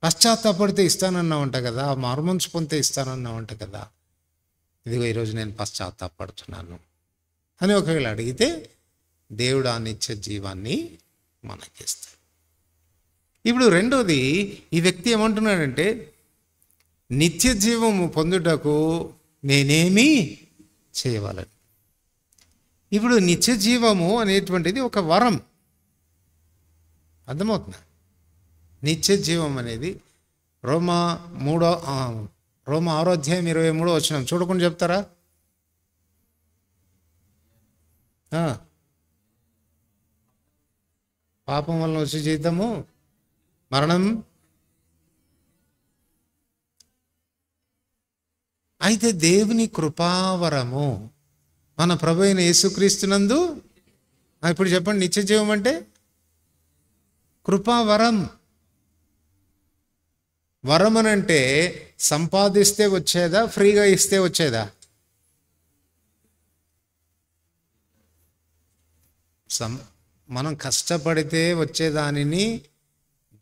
పశ్చాత్తాపడితే ఇస్తానన్నావంట కదా, మారుమనసు పొందితే ఇస్తానన్నావంట కదా, ఇదిగో ఈరోజు నేను పశ్చాత్తాపడుతున్నాను అని ఒకవేళ అడిగితే దేవుడు ఆ నిత్య జీవాన్ని మనకిస్తాడు. ఇప్పుడు రెండోది, ఈ వ్యక్తి ఏమంటున్నాడంటే నిత్య జీవము పొందుటకు నేనేమి చేయవాలని. ఇప్పుడు నిత్య జీవము అనేటువంటిది ఒక వరం. అర్థమవుతుందా? నిత్య జీవం అనేది రోమా 6వ అధ్యాయం 23వ వచనం చూడకుండా చెప్తారా? పాపం వలన వచ్చే జీతము మరణం. అయితే దేవుని కృపావరము మన ప్రభు అయిన యేసుక్రీస్తునందు. ఇప్పుడు చెప్పండి, నిత్య జీవం అంటే కృపావరం. వరం అని అంటే సంపాదిస్తే వచ్చేదా, ఫ్రీగా ఇస్తే వచ్చేదా? మనం కష్టపడితే వచ్చేదానిని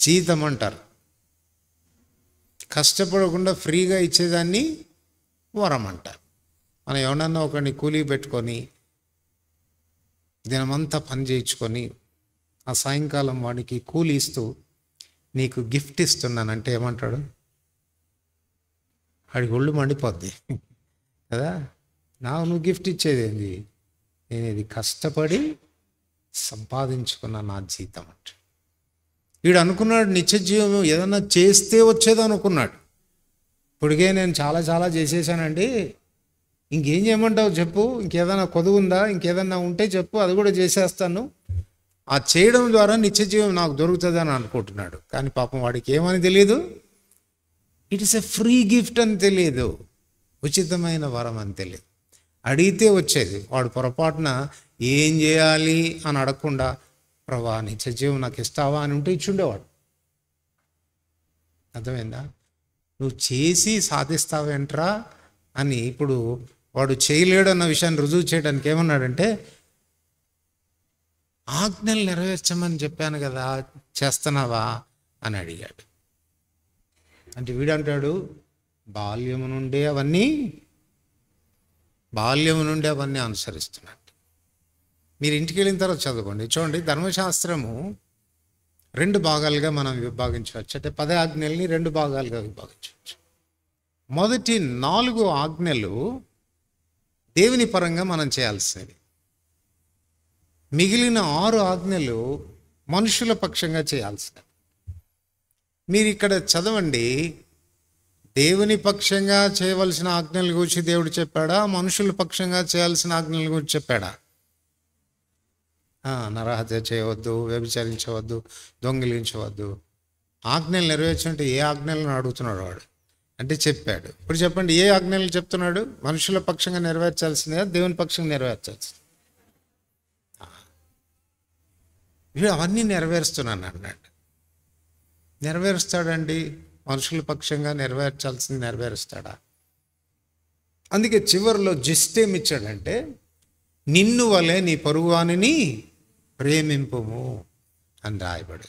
జీతం అంటారు. కష్టపడకుండా ఫ్రీగా ఇచ్చేదాన్ని వరం అంటారు. మనం ఎవరన్నా ఒకరిని కూలీ పెట్టుకొని దినమంతా పని చేయించుకొని ఆ సాయంకాలం వాడికి కూలీ ఇస్తూ నీకు గిఫ్ట్ ఇస్తున్నానంటే ఏమంటాడు? వాడికి ఒళ్ళు మండిపోద్ది కదా. నువ్వు గిఫ్ట్ ఇచ్చేది ఏంది? నేను ఇది కష్టపడి సంపాదించుకున్న నా జీతం అంటే. వీడు అనుకున్నాడు నిత్య జీవం ఏదన్నా చేస్తే వచ్చేది అనుకున్నాడు. ఇప్పటికే నేను చాలా చాలా చేసేసానండి, ఇంకేం చేయమంటావు చెప్పు, ఇంకేదైనా కొదువు ఉందా, ఇంకేదన్నా ఉంటే చెప్పు, అది కూడా చేసేస్తాను. ఆ చేయడం ద్వారా నిత్య జీవం నాకు దొరుకుతుంది అని అనుకుంటున్నాడు. కానీ పాపం వాడికి ఏమని తెలియదు, it is a free gift అని తెలియదు, ఉచితమైన వరం అని తెలియదు. అడిగితే వచ్చేది. వాడు పొరపాటున ఏం చేయాలి అని అడగకుండా ప్రభా నిత్య జీవం నాకు ఇస్తావా అని ఉంటే ఇచ్చుండేవాడు. అర్థమైందా? నువ్వు చేసి సాధిస్తావేంట్రా అని ఇప్పుడు వాడు చేయలేడు అన్న విషయాన్ని రుజువు చేయడానికి ఏమన్నాడంటే, ఆజ్ఞలు నెరవేర్చమని చెప్పాను కదా, చేస్తున్నావా అని అడిగాడు. అంటే వీడంటాడు, బాల్యము నుండే అవన్నీ అనుసరిస్తున్నాడు. మీరు ఇంటికి వెళ్ళిన తర్వాత చదువుకోండి. చూడండి, ధర్మశాస్త్రము 2 భాగాలుగా మనం విభాగించవచ్చు. అంటే 10 ఆజ్ఞల్ని 2 భాగాలుగా విభాగించవచ్చు. మొదటి 4 ఆజ్ఞలు దేవుని పరంగా మనం చేయాల్సినవి. మిగిలిన 6 ఆజ్ఞలు మనుషుల పక్షంగా చేయాల్సినవి. మీరు ఇక్కడ చదవండి, దేవుని పక్షంగా చేయవలసిన ఆజ్ఞల గురించి దేవుడు చెప్పాడా, మనుషుల పక్షంగా చేయాల్సిన ఆజ్ఞల గురించి చెప్పాడా? నరహత్య చేయవద్దు, వ్యభిచరించవద్దు, దొంగిలించవద్దు. ఆజ్ఞలు నెరవేర్చంటే ఏ ఆజ్ఞలను అడుగుతున్నాడు వాడు అంటే చెప్పాడు. ఇప్పుడు చెప్పండి, ఏ ఆజ్ఞలు చెప్తున్నాడు? మనుషుల పక్షంగా నెరవేర్చాల్సిందే, దేవుని పక్షంగా నెరవేర్చాల్సింది. వీడు అవన్నీ నెరవేరుస్తున్నాను అన్నాడు. నెరవేరుస్తాడండి? మనుషుల పక్షంగా నెరవేర్చాల్సింది నెరవేరుస్తాడా? అందుకే చివరిలో జస్ట్ ఏమిచ్చాడంటే, నిన్ను వలె నీ పొరుగువానిని ప్రేమింపుము అని రాయబడి.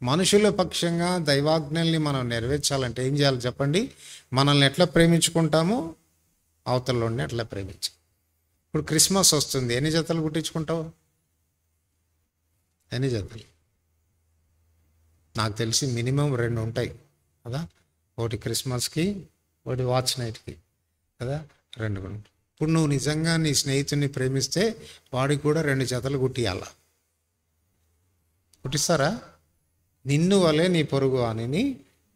మనుషుల పక్షంగా దైవాజ్ఞల్ని మనం నెరవేర్చాలంటే ఏం చేయాలి చెప్పండి? మనల్ని ఎట్లా ప్రేమించుకుంటామో అవతలని ఎట్లా ప్రేమించాలి. ఇప్పుడు క్రిస్మస్ వస్తుంది, ఎన్ని జతలు కుట్టించుకుంటావు? ఎన్ని జతలు? నాకు తెలిసి మినిమం 2 ఉంటాయి కదా. ఒకటి క్రిస్మస్కి, ఒకటి వాచ్ నైట్కి కదా, 2 కూడా. ఇప్పుడు నువ్వు నిజంగా నీ స్నేహితుడిని ప్రేమిస్తే వాడికి కూడా 2 జతలు కుట్టియాలా? కుట్టిస్తారా? నిన్ను వలె నీ పొరుగు వానిని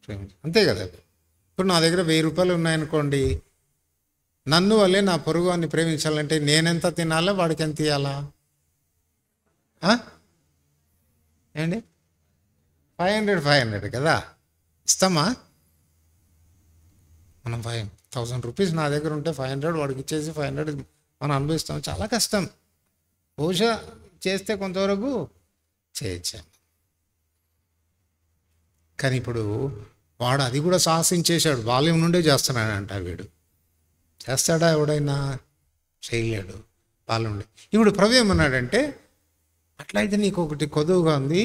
ప్రేమించు, అంతే కదా. ఇప్పుడు నా దగ్గర 1000 రూపాయలు ఉన్నాయనుకోండి, నన్ను వలె నా పొరుగు వాడిని ప్రేమించాలంటే నేనెంత తినాలా, వాడికి ఎంత ఇవ్వాలా? ఏండి 500 కదా ఇస్తామా? మనం 1000 రూపీస్ నా దగ్గర ఉంటే 500 వాడికి ఇచ్చేసి 500 మనం అనుభవిస్తాం. చాలా కష్టం. బహుశా చేస్తే కొంతవరకు చేయొచ్చాను. కానీ ఇప్పుడు వాడు అది కూడా సాహసించేశాడు. బాల్యం నుండే చేస్తున్నాడంట. వీడు చేస్తాడా? ఎవడైనా చేయలేడు బాల్యం నుండి. ఇప్పుడు ప్రభు ఏమన్నాడంటే, అట్లయితే నీకు ఒకటి కొదువుగా ఉంది,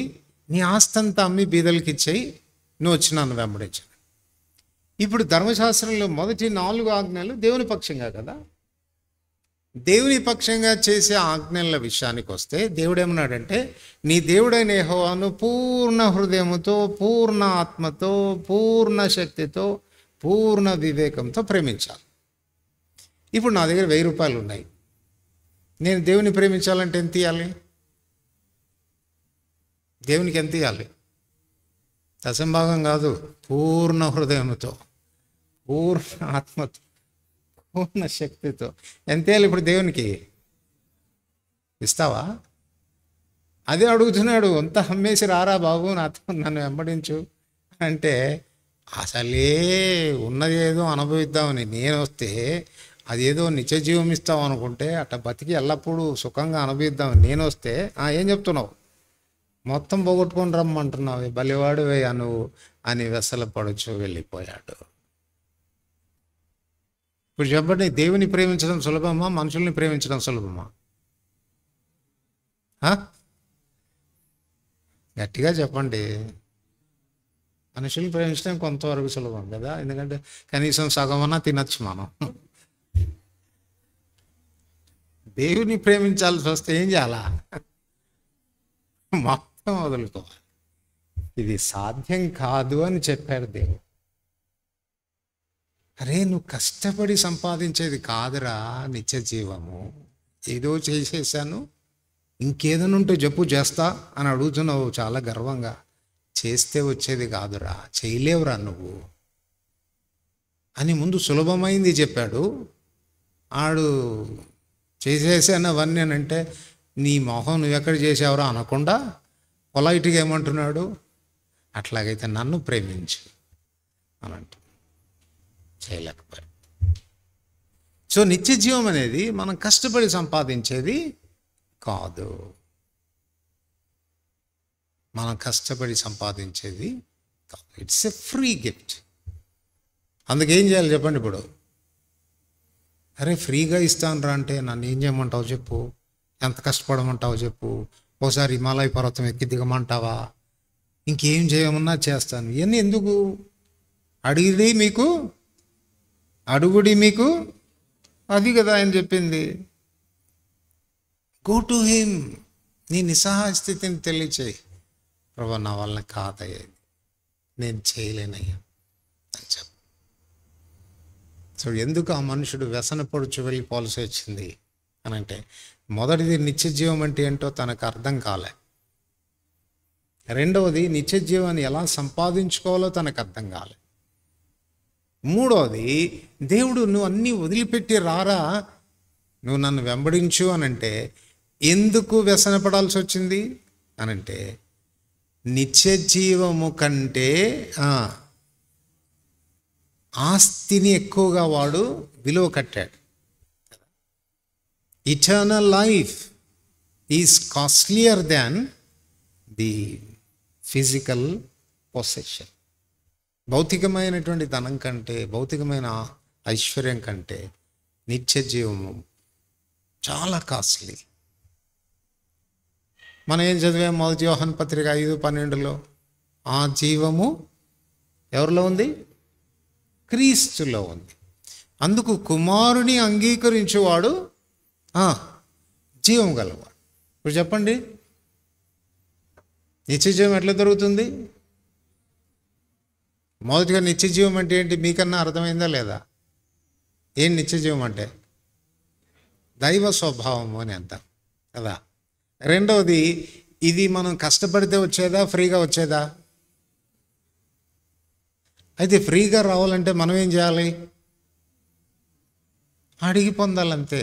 నీ ఆస్తంతా అమ్మి బీదలకి ఇచ్చేయి, నువ్వు వచ్చి నన్ను వెంబడించాను. ఇప్పుడు ధర్మశాస్త్రంలో మొదటి 4 ఆజ్ఞలు దేవుని పక్షంగా కదా. దేవుని పక్షంగా చేసే ఆజ్ఞల విషయానికి వస్తే దేవుడు ఏమన్నాడంటే, నీ దేవుడైన యెహోవాను పూర్ణ హృదయముతో, పూర్ణ ఆత్మతో, పూర్ణ శక్తితో, పూర్ణ వివేకంతో ప్రేమించాలి. ఇప్పుడు నా దగ్గర 1000 రూపాయలు ఉన్నాయి. నేను దేవుని ప్రేమించాలంటే ఎంత ఇవ్వాలి? దేవునికి ఎంత ఇవ్వాలి? దశంభాగం కాదు, పూర్ణ హృదయంతో, పూర్ణ ఆత్మతో, పూర్ణ శక్తితో ఎంత ఇవ్వాలి? ఇప్పుడు దేవునికి ఇస్తావా? అదే అడుగుతున్నాడు. అంతా అమ్మేసి రారా బాబు, నన్ను వెంబడించు అంటే, అసలే ఉన్నది ఏదో అనుభవిద్దామని నేను వస్తే అదేదో నిత్య జీవం ఇస్తాం అనుకుంటే అట్లా బతికి ఎల్లప్పుడూ సుఖంగా అనుభవిద్దాం నేను వస్తే ఏం చెప్తున్నావు, మొత్తం పోగొట్టుకొని రమ్మంటున్నావు, బలివాడు వేయ నువ్వు అని వెసలపడుచు వెళ్ళిపోయాడు. ఇప్పుడు చెప్పండి, దేవుని ప్రేమించడం సులభమా, మనుషుల్ని ప్రేమించడం సులభమా? గట్టిగా చెప్పండి. మనుషుల్ని ప్రేమించడం కొంతవరకు సులభం కదా, ఎందుకంటే కనీసం సగమన్నా తినచ్చు మనం. దేవుని ప్రేమించాల్సి వస్తే ఏం చేయాలా? మొత్తం వదులుకోవాలి. ఇది సాధ్యం కాదు అని చెప్పాడు దేవుడు. అరే నువ్వు కష్టపడి సంపాదించేది కాదురా నిత్య జీవము, ఏదో చేసేసాను ఇంకేదైనా ఉంటే చెప్పు చేస్తా అని అడుగుతున్నావు చాలా గర్వంగా. చేస్తే వచ్చేది కాదురా, చేయలేవురా నువ్వు అని ముందు సులభమైంది చెప్పాడు. ఆడు చేసేసానవన్నీ అని అంటే నీ మొహం నువ్వెక్కడ చేసావురా అనకుండా పొలైట్గా ఏమంటున్నాడు, అట్లాగైతే నన్ను ప్రేమించు అని అంట. చేయలేకపోయాడు. సో నిత్య జీవం అనేది మనం కష్టపడి సంపాదించేది కాదు, మనం కష్టపడి సంపాదించేది కాదు. It's a free gift. అందుకేం చేయాలి చెప్పండి? ఇప్పుడు అరే ఫ్రీగా ఇస్తాను రా అంటే నన్ను ఏం చేయమంటావు చెప్పు, ఎంత కష్టపడమంటావు చెప్పు, ఓసారి హిమాలయ పర్వతం ఎక్కి దిగమంటావా, ఇంకేం చేయమన్నా చేస్తాను. ఇవన్నీ ఎందుకు? అడుగుడి మీకు అది కదా ఆయన చెప్పింది. గో టు హిమ్, నీ నిస్సహాయ స్థితిని తెలియచేయి. ప్రభు నా వల్ల కాదయ్యేది, నేను చేయలేనయ్యా అని చెప్పు. సో ఎందుకు ఆ మనుషుడు వ్యసన పడుచు వెళ్ళిపోవాల్సి వచ్చింది అని అంటే, మొదటిది నిత్య జీవం అంటే ఏంటో తనకు అర్థం కాలే. రెండవది నిత్య జీవాన్ని ఎలా సంపాదించుకోవాలో తనకు అర్థం కాలే. మూడవది దేవుడు నువ్వు అన్నీ వదిలిపెట్టి రారా, నువ్వు నన్ను వెంబడించు అనంటే ఎందుకు వ్యసనపడాల్సి వచ్చింది అనంటే, నిత్య జీవము కంటే ఆస్తిని ఎక్కువగా వాడు విలువ కట్టాడు. Eternal life is costlier than the physical possession. భౌతికమైనటువంటి ధనం కంటే, భౌతికమైన ఐశ్వర్యం కంటే నిత్య జీవము చాలా కాస్ట్లీ. మనం ఏం చదివాం? మొదటి యోహాను పత్రిక 5:12 ఆ జీవము ఎవరిలో ఉంది? క్రీస్తులో ఉంది. అందుకు కుమారుని అంగీకరించేవాడు జీవం గలవాడు. ఇప్పుడు చెప్పండి, నిత్య జీవం ఎట్లా దొరుకుతుంది? మొదటిగా నిత్య జీవం అంటే ఏంటి మీకన్నా అర్థమైందా లేదా? ఏం నిత్య జీవం అంటే? దైవ స్వభావము అని అంటాం కదా. రెండవది, ఇది మనం కష్టపడితే వచ్చేదా, ఫ్రీగా వచ్చేదా? అయితే ఫ్రీగా రావాలంటే మనం ఏం చేయాలి? అడిగి పొందాలంతే.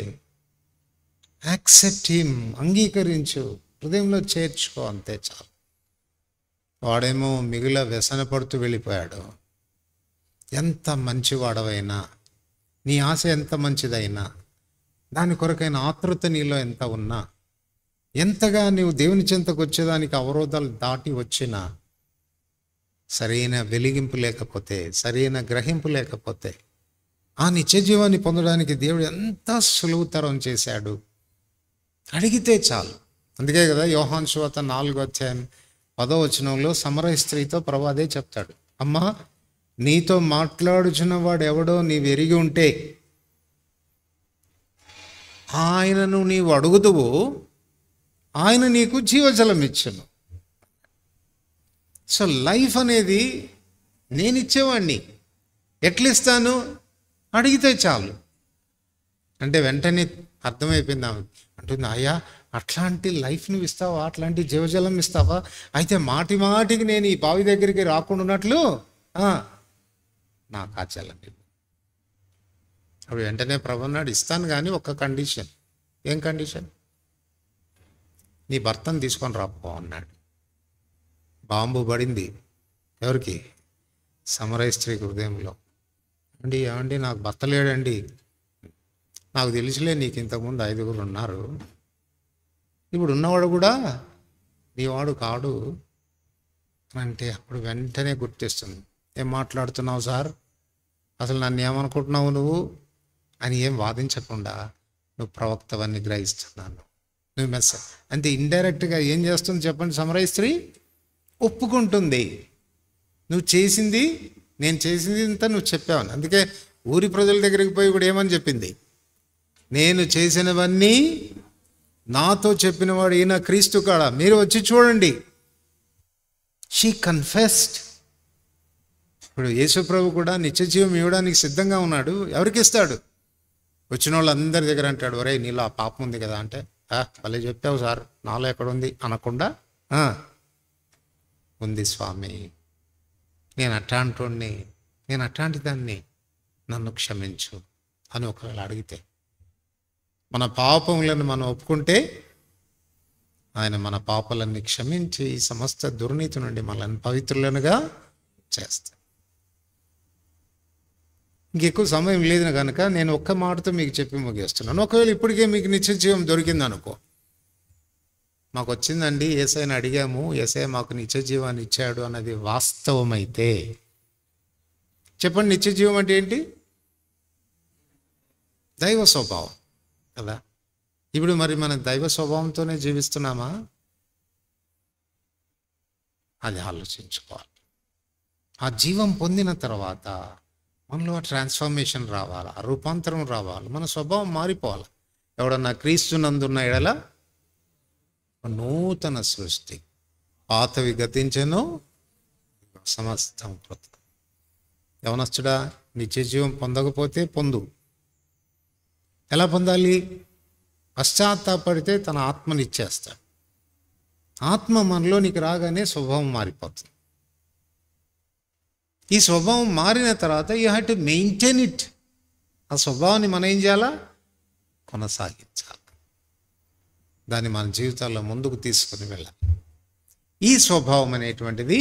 యాక్సెప్ట్ హిమ్, అంగీకరించు, హృదయంలో చేర్చుకో, అంతే చాలు. వాడేమో మిగిలిన వ్యసన పడుతూ వెళ్ళిపోయాడు. ఎంత మంచివాడవైనా, నీ ఆశ ఎంత మంచిదైనా, దాని కొరకైన ఆతృత నీలో ఎంత ఉన్నా, ఎంతగా నీవు దేవుని చెంతకు వచ్చేదానికి అవరోధాలు దాటి వచ్చినా, సరైన వెలిగింపు లేకపోతే, సరైన గ్రహింపు లేకపోతే, ఆ నిత్య జీవాన్ని పొందడానికి దేవుడు ఎంత సులువుతరం చేశాడు. అడిగితే చాలు. అందుకే కదా యోహాను సువార్త 4:10 సమరయ స్త్రీతో ప్రభు అదే చెప్తాడు. అమ్మా, నీతో మాట్లాడుచున్న వాడు ఎవడో నీవు ఎరిగి ఉంటే ఆయనను నీవు అడుగుదువు, ఆయన నీకు జీవజలం ఇచ్చును. సో లైఫ్ అనేది నేను ఇచ్చేవాడిని. ఎట్లిస్తాను? అడిగితే చాలు అంటే వెంటనే అర్థమైపోయింది ఆమె. అంటుంది, అయ్యా అట్లాంటి లైఫ్ నువ్వు ఇస్తావా, అట్లాంటి జీవజలం ఇస్తావా? అయితే మాటి మాటికి నేను ఈ బావి దగ్గరికి రాకుండా ఉన్నట్లు నాకు ఆ జలం ఇవ్వు. అప్పుడు వెంటనే ప్రభు అన్నాడు, ఇస్తాను కానీ ఒక్క కండిషన్. ఏం కండిషన్? నీ భర్తను తీసుకొని రాపో అన్నాడు. బాంబు పడింది ఎవరికి? సమరయ స్త్రీ హృదయంలో. ఏమండి నాకు భర్త లేడండి. నాకు తెలిసిలే నీకు ఇంతకుముందు 5 ఉన్నారు, ఇప్పుడు ఉన్నవాడు కూడా నీవాడు కాడు అంటే అప్పుడు వెంటనే గుర్తిస్తుంది. ఏం మాట్లాడుతున్నావు సార్, అసలు నన్ను ఏమనుకుంటున్నావు నువ్వు అని ఏం వాదించకుండా నువ్వు ప్రవక్తవన్నీ గ్రహిస్తున్నాను, నువ్వు అంటే ఇండైరెక్ట్గా ఏం చేస్తుంది చెప్పండి? సమరయ స్త్రీ ఒప్పుకుంటుంది, నువ్వు చేసింది, నేను చేసింది ఇంత నువ్వు చెప్పావని. అందుకే ఊరి ప్రజల దగ్గరికి పోయి కూడా ఏమని చెప్పింది? నేను చేసినవన్నీ నాతో చెప్పినవాడు ఈయన క్రీస్తు కాడ, మీరు వచ్చి చూడండి. She confessed. ఇప్పుడు యేసుప్రభు కూడా నిత్యజీవం ఇవ్వడానికి సిద్ధంగా ఉన్నాడు. ఎవరికి ఇస్తాడు? వచ్చిన వాళ్ళందరి దగ్గర అంటాడు, ఒరే నీలో ఆ పాపం ఉంది కదా అంటే, భలే చెప్పావు సార్, నాలో ఎక్కడుంది అనకుండా, ఉంది స్వామి, నేను అట్లాంటి నేను అట్లాంటి దాన్ని, నన్ను క్షమించు అని ఒకవేళ అడిగితే, మన పాపములను మనం ఒప్పుకుంటే ఆయన మన పాపాలన్నీ క్షమించి సమస్త దుర్నీతి నుండి మనల్ని పవిత్రులనుగా చేస్తాడు. ఇంకెక్కువ సమయం లేదు కనుక నేను ఒక్క మాటతో మీకు చెప్పి ముగిస్తున్నాను. ఒకవేళ ఇప్పటికే మీకు నిత్య జీవం దొరికింది అనుకో, మాకు వచ్చిందండి, యేసయ్యని అడిగాము, యేసయ్య మాకు నిత్య జీవాన్ని ఇచ్చాడు అన్నది వాస్తవమైతే చెప్పండి, నిత్య జీవం అంటే ఏంటి? దైవ స్వభావం కదా. ఇప్పుడు మరి మనం దైవ స్వభావంతోనే జీవిస్తున్నామా? అది ఆలోచించుకోవాలి. ఆ జీవం పొందిన తర్వాత మనలో ఆ ట్రాన్స్ఫర్మేషన్ రావాలి, ఆ రూపాంతరం రావాలి, మన స్వభావం మారిపోవాలి. ఎవడన్నా క్రీస్తునందున్న ఎడల నూతన సృష్టి, పాతవి గతించెను, సమస్తం కృతం. యవనస్తుడా, నిత్య జీవం పొందకపోతే పొందు. ఎలా పొందాలి? పశ్చాత్తాపడితే తన ఆత్మనిచ్చేస్తాడు. ఆత్మ మనలోనికి రాగానే స్వభావం మారిపోతుంది. ఈ స్వభావం మారిన తర్వాత you have to maintain it. ఆ స్వభావాన్ని మనం ఏం చేయాలా? కొనసాగించాలి. దాన్ని మన జీవితాల్లో ముందుకు తీసుకుని వెళ్ళాలి. ఈ స్వభావం అనేటువంటిది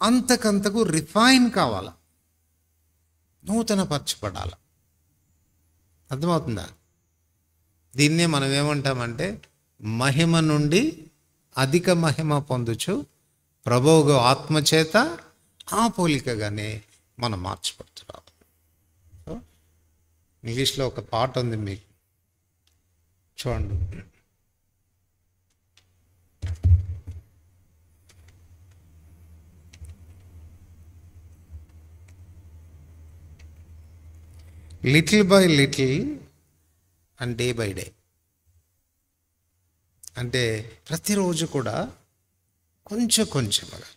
అంతకంతకు రిఫైన్ కావాలా, నూతన పరచబడాలి. అర్థమవుతుందా? దీన్నే మనం ఏమంటామంటే, మహిమ నుండి అధిక మహిమ పొందుచు ప్రభువు ఆత్మచేత ఆ పోలికగానే మనం మార్చబడుతున్నాం. ఇంగ్లీష్లో ఒక పాట ఉంది, మీకు చూడండి. Little by little and day by day, అంటే ప్రతిరోజు కూడా కొంచెం కొంచెంగా,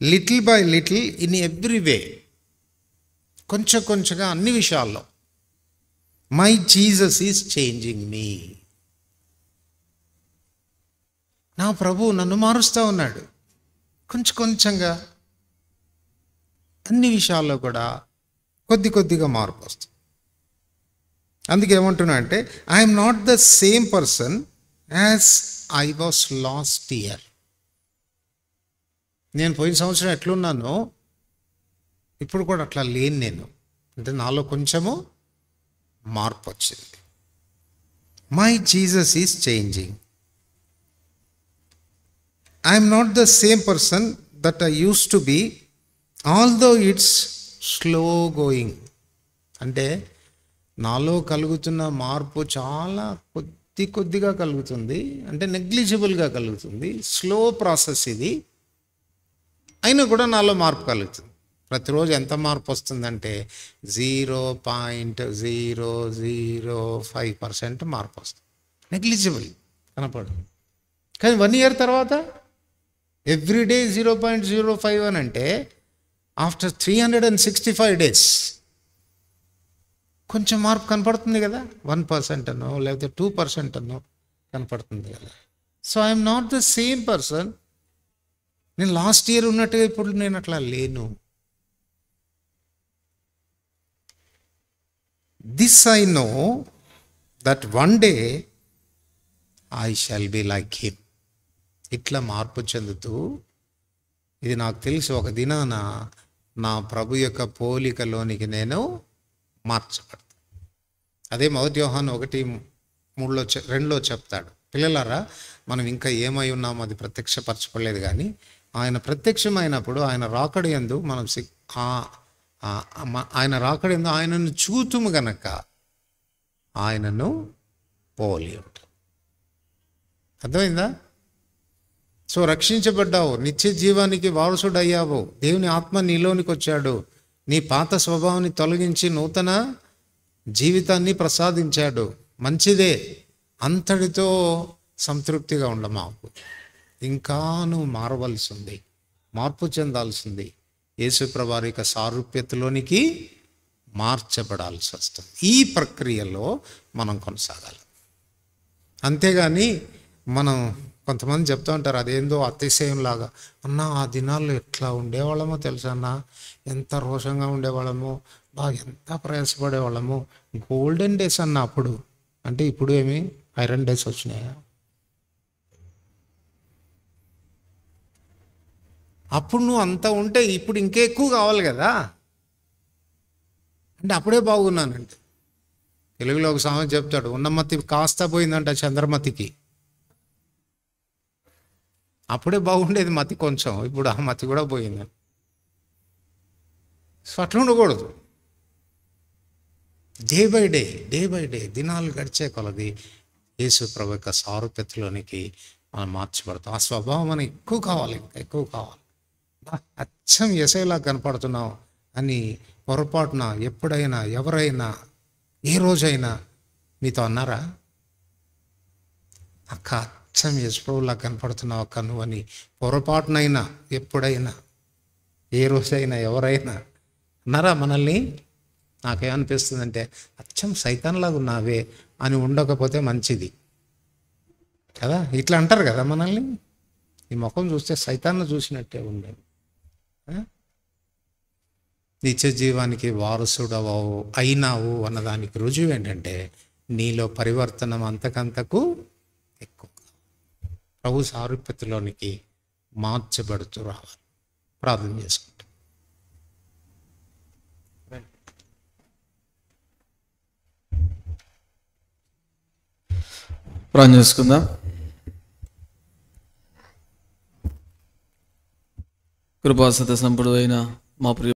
little by little in every way, కొంచెం కొంచెంగా అన్ని విషయాల్లో. మై జీసస్ ఈజ్ చేంజింగ్ మీ. నా ప్రభు నన్ను మారుస్తూ ఉన్నాడు. కొంచెం కొంచెంగా అన్ని విషయాల్లో కూడా కొద్ది కొద్దిగా మార్పు వస్తుంది. అందుకే ఏమంటున్నా అంటే, I'm not the same person as I was last year. నేను పోయిన సంవత్సరం ఎట్లున్నానో ఇప్పుడు కూడా అట్లా లేను నేను. అంటే నాలో కొంచెము మార్పు వచ్చింది. My Jesus is changing. I'm not the same person that I use to be, although it's slow going. అంటే నాలో కలుగుతున్న మార్పు చాలా కొద్దిగా కలుగుతుంది, అంటే నెగ్లిజిబుల్గా కలుగుతుంది, స్లో ప్రాసెస్ ఇది. అయినా కూడా నాలో మార్పు కలుగుతుంది. ప్రతిరోజు ఎంత మార్పు వస్తుందంటే 0.005% మార్పు వస్తుంది. నెగ్లిజిబుల్ కనపడు. కానీ 1 year తర్వాత ఎవ్రీడే 0.05 అని అంటే ఆఫ్టర్ 365 days కొంచెం మార్పు కనపడుతుంది కదా. 1% అనో లేకపోతే 2% అనో కనపడుతుంది కదా. So I'm not the same person. నేను లాస్ట్ ఇయర్ ఉన్నట్టుగా ఇప్పుడు నేను అట్లా లేను. This I know that one day I shall be like him. ఇట్లా మార్పు చెందుతూ, ఇది నాకు తెలిసి ఒక దినాన నా ప్రభు యొక్క పోలికలోనికి నేను మార్చబడతాను. అదే 1 యోహాను 1:2లో చెప్తాడు, పిల్లలారా మనం ఇంకా ఏమై ఉన్నామో అది ప్రత్యక్షపరచబడలేదు, కానీ ఆయన ప్రత్యక్షమైనప్పుడు ఆయన రాకడయందు మనం ఆయన రాకడయందు ఆయనను చూతుము గనక ఆయనను పోలి ఉంటాం. అర్థమైందా? సో రక్షించబడ్డావు, నిత్య జీవానికి వారసుడయ్యావు, దేవుని ఆత్మ నీలోనికి వచ్చాడు, నీ పాత స్వభావాన్ని తొలగించి నూతన జీవితాన్ని ప్రసాదించాడు. మంచిదే, అంతటితో సంతృప్తిగా ఉండమాకు. ఇంకా నువ్వు మారవలసి ఉంది, మార్పు చెందాల్సింది, యేసుప్రభు యొక్క సారూప్యతలోనికి మార్చబడాల్సి వస్తుంది. ఈ ప్రక్రియలో మనం కొనసాగాలి. అంతేగాని మనం కొంతమంది చెప్తూ ఉంటారు, అదేందో అతిశయంలాగా, అన్న ఆ దినాల్లో ఎట్లా ఉండేవాళ్ళమో తెలుసా అన్న, ఎంత రోషంగా ఉండేవాళ్ళము, బాగా ఎంత ప్రయాసపడేవాళ్ళము, గోల్డెన్ డేస్ అన్న అప్పుడు. అంటే ఇప్పుడు ఏమి ఐరన్ డేస్ వచ్చినాయా? అప్పుడు నువ్వు అంత ఉంటే ఇప్పుడు ఇంకెక్కువ కావాలి కదా. అంటే అప్పుడే బాగున్నానంటే, తెలుగులో ఒక సామెత చెప్తాడు, ఉన్నమతి కాస్త పోయిందంట చంద్రమతికి. అప్పుడే బాగుండేది మతి కొంచెం, ఇప్పుడు ఆ మతి కూడా పోయిందని. సో అట్లా ఉండకూడదు. డే బై డే దినాలు గడిచే కొలది యేసు ప్రభు యొక్క సారూప్యతలోనికి మనం మార్చబడతాం. ఆ స్వభావం మనకి ఎక్కువ కావాలి, ఇంకా ఎక్కువ కావాలి. అచ్చం యేసయ్యలా కనపడుతున్నావు అని పొరపాటున ఎప్పుడైనా ఎవరైనా ఏ రోజైనా మీతో అన్నారా? అక్క అచ్చం యేసుప్రభులా కనపడుతున్నావు అక్క నువ్వు అని పొరపాటునైనా ఎప్పుడైనా ఏ రోజైనా ఎవరైనా అన్నారా మనల్ని? నాకేమనిపిస్తుందంటే అచ్చం సైతాన్లాగా ఉన్నావే అని ఉండకపోతే మంచిది కదా. ఇట్లా అంటారు కదా మనల్ని, ఈ ముఖం చూస్తే సైతాన్ని చూసినట్టే ఉండేది. నిత్య జీవానికి వారసుడవు అయినావు అన్నదానికి రుజువు ఏంటంటే నీలో పరివర్తనం అంతకంతకు ఎక్కువ, ప్రభు సారూప్యతలోనికి మార్చబడుతూ రావాలి. ప్రార్థన చేసుకుంటాం. ప్రార్థన చేసుకుందాం. కృపా సత్య సంపూర్ణుడైన మా ప్రియ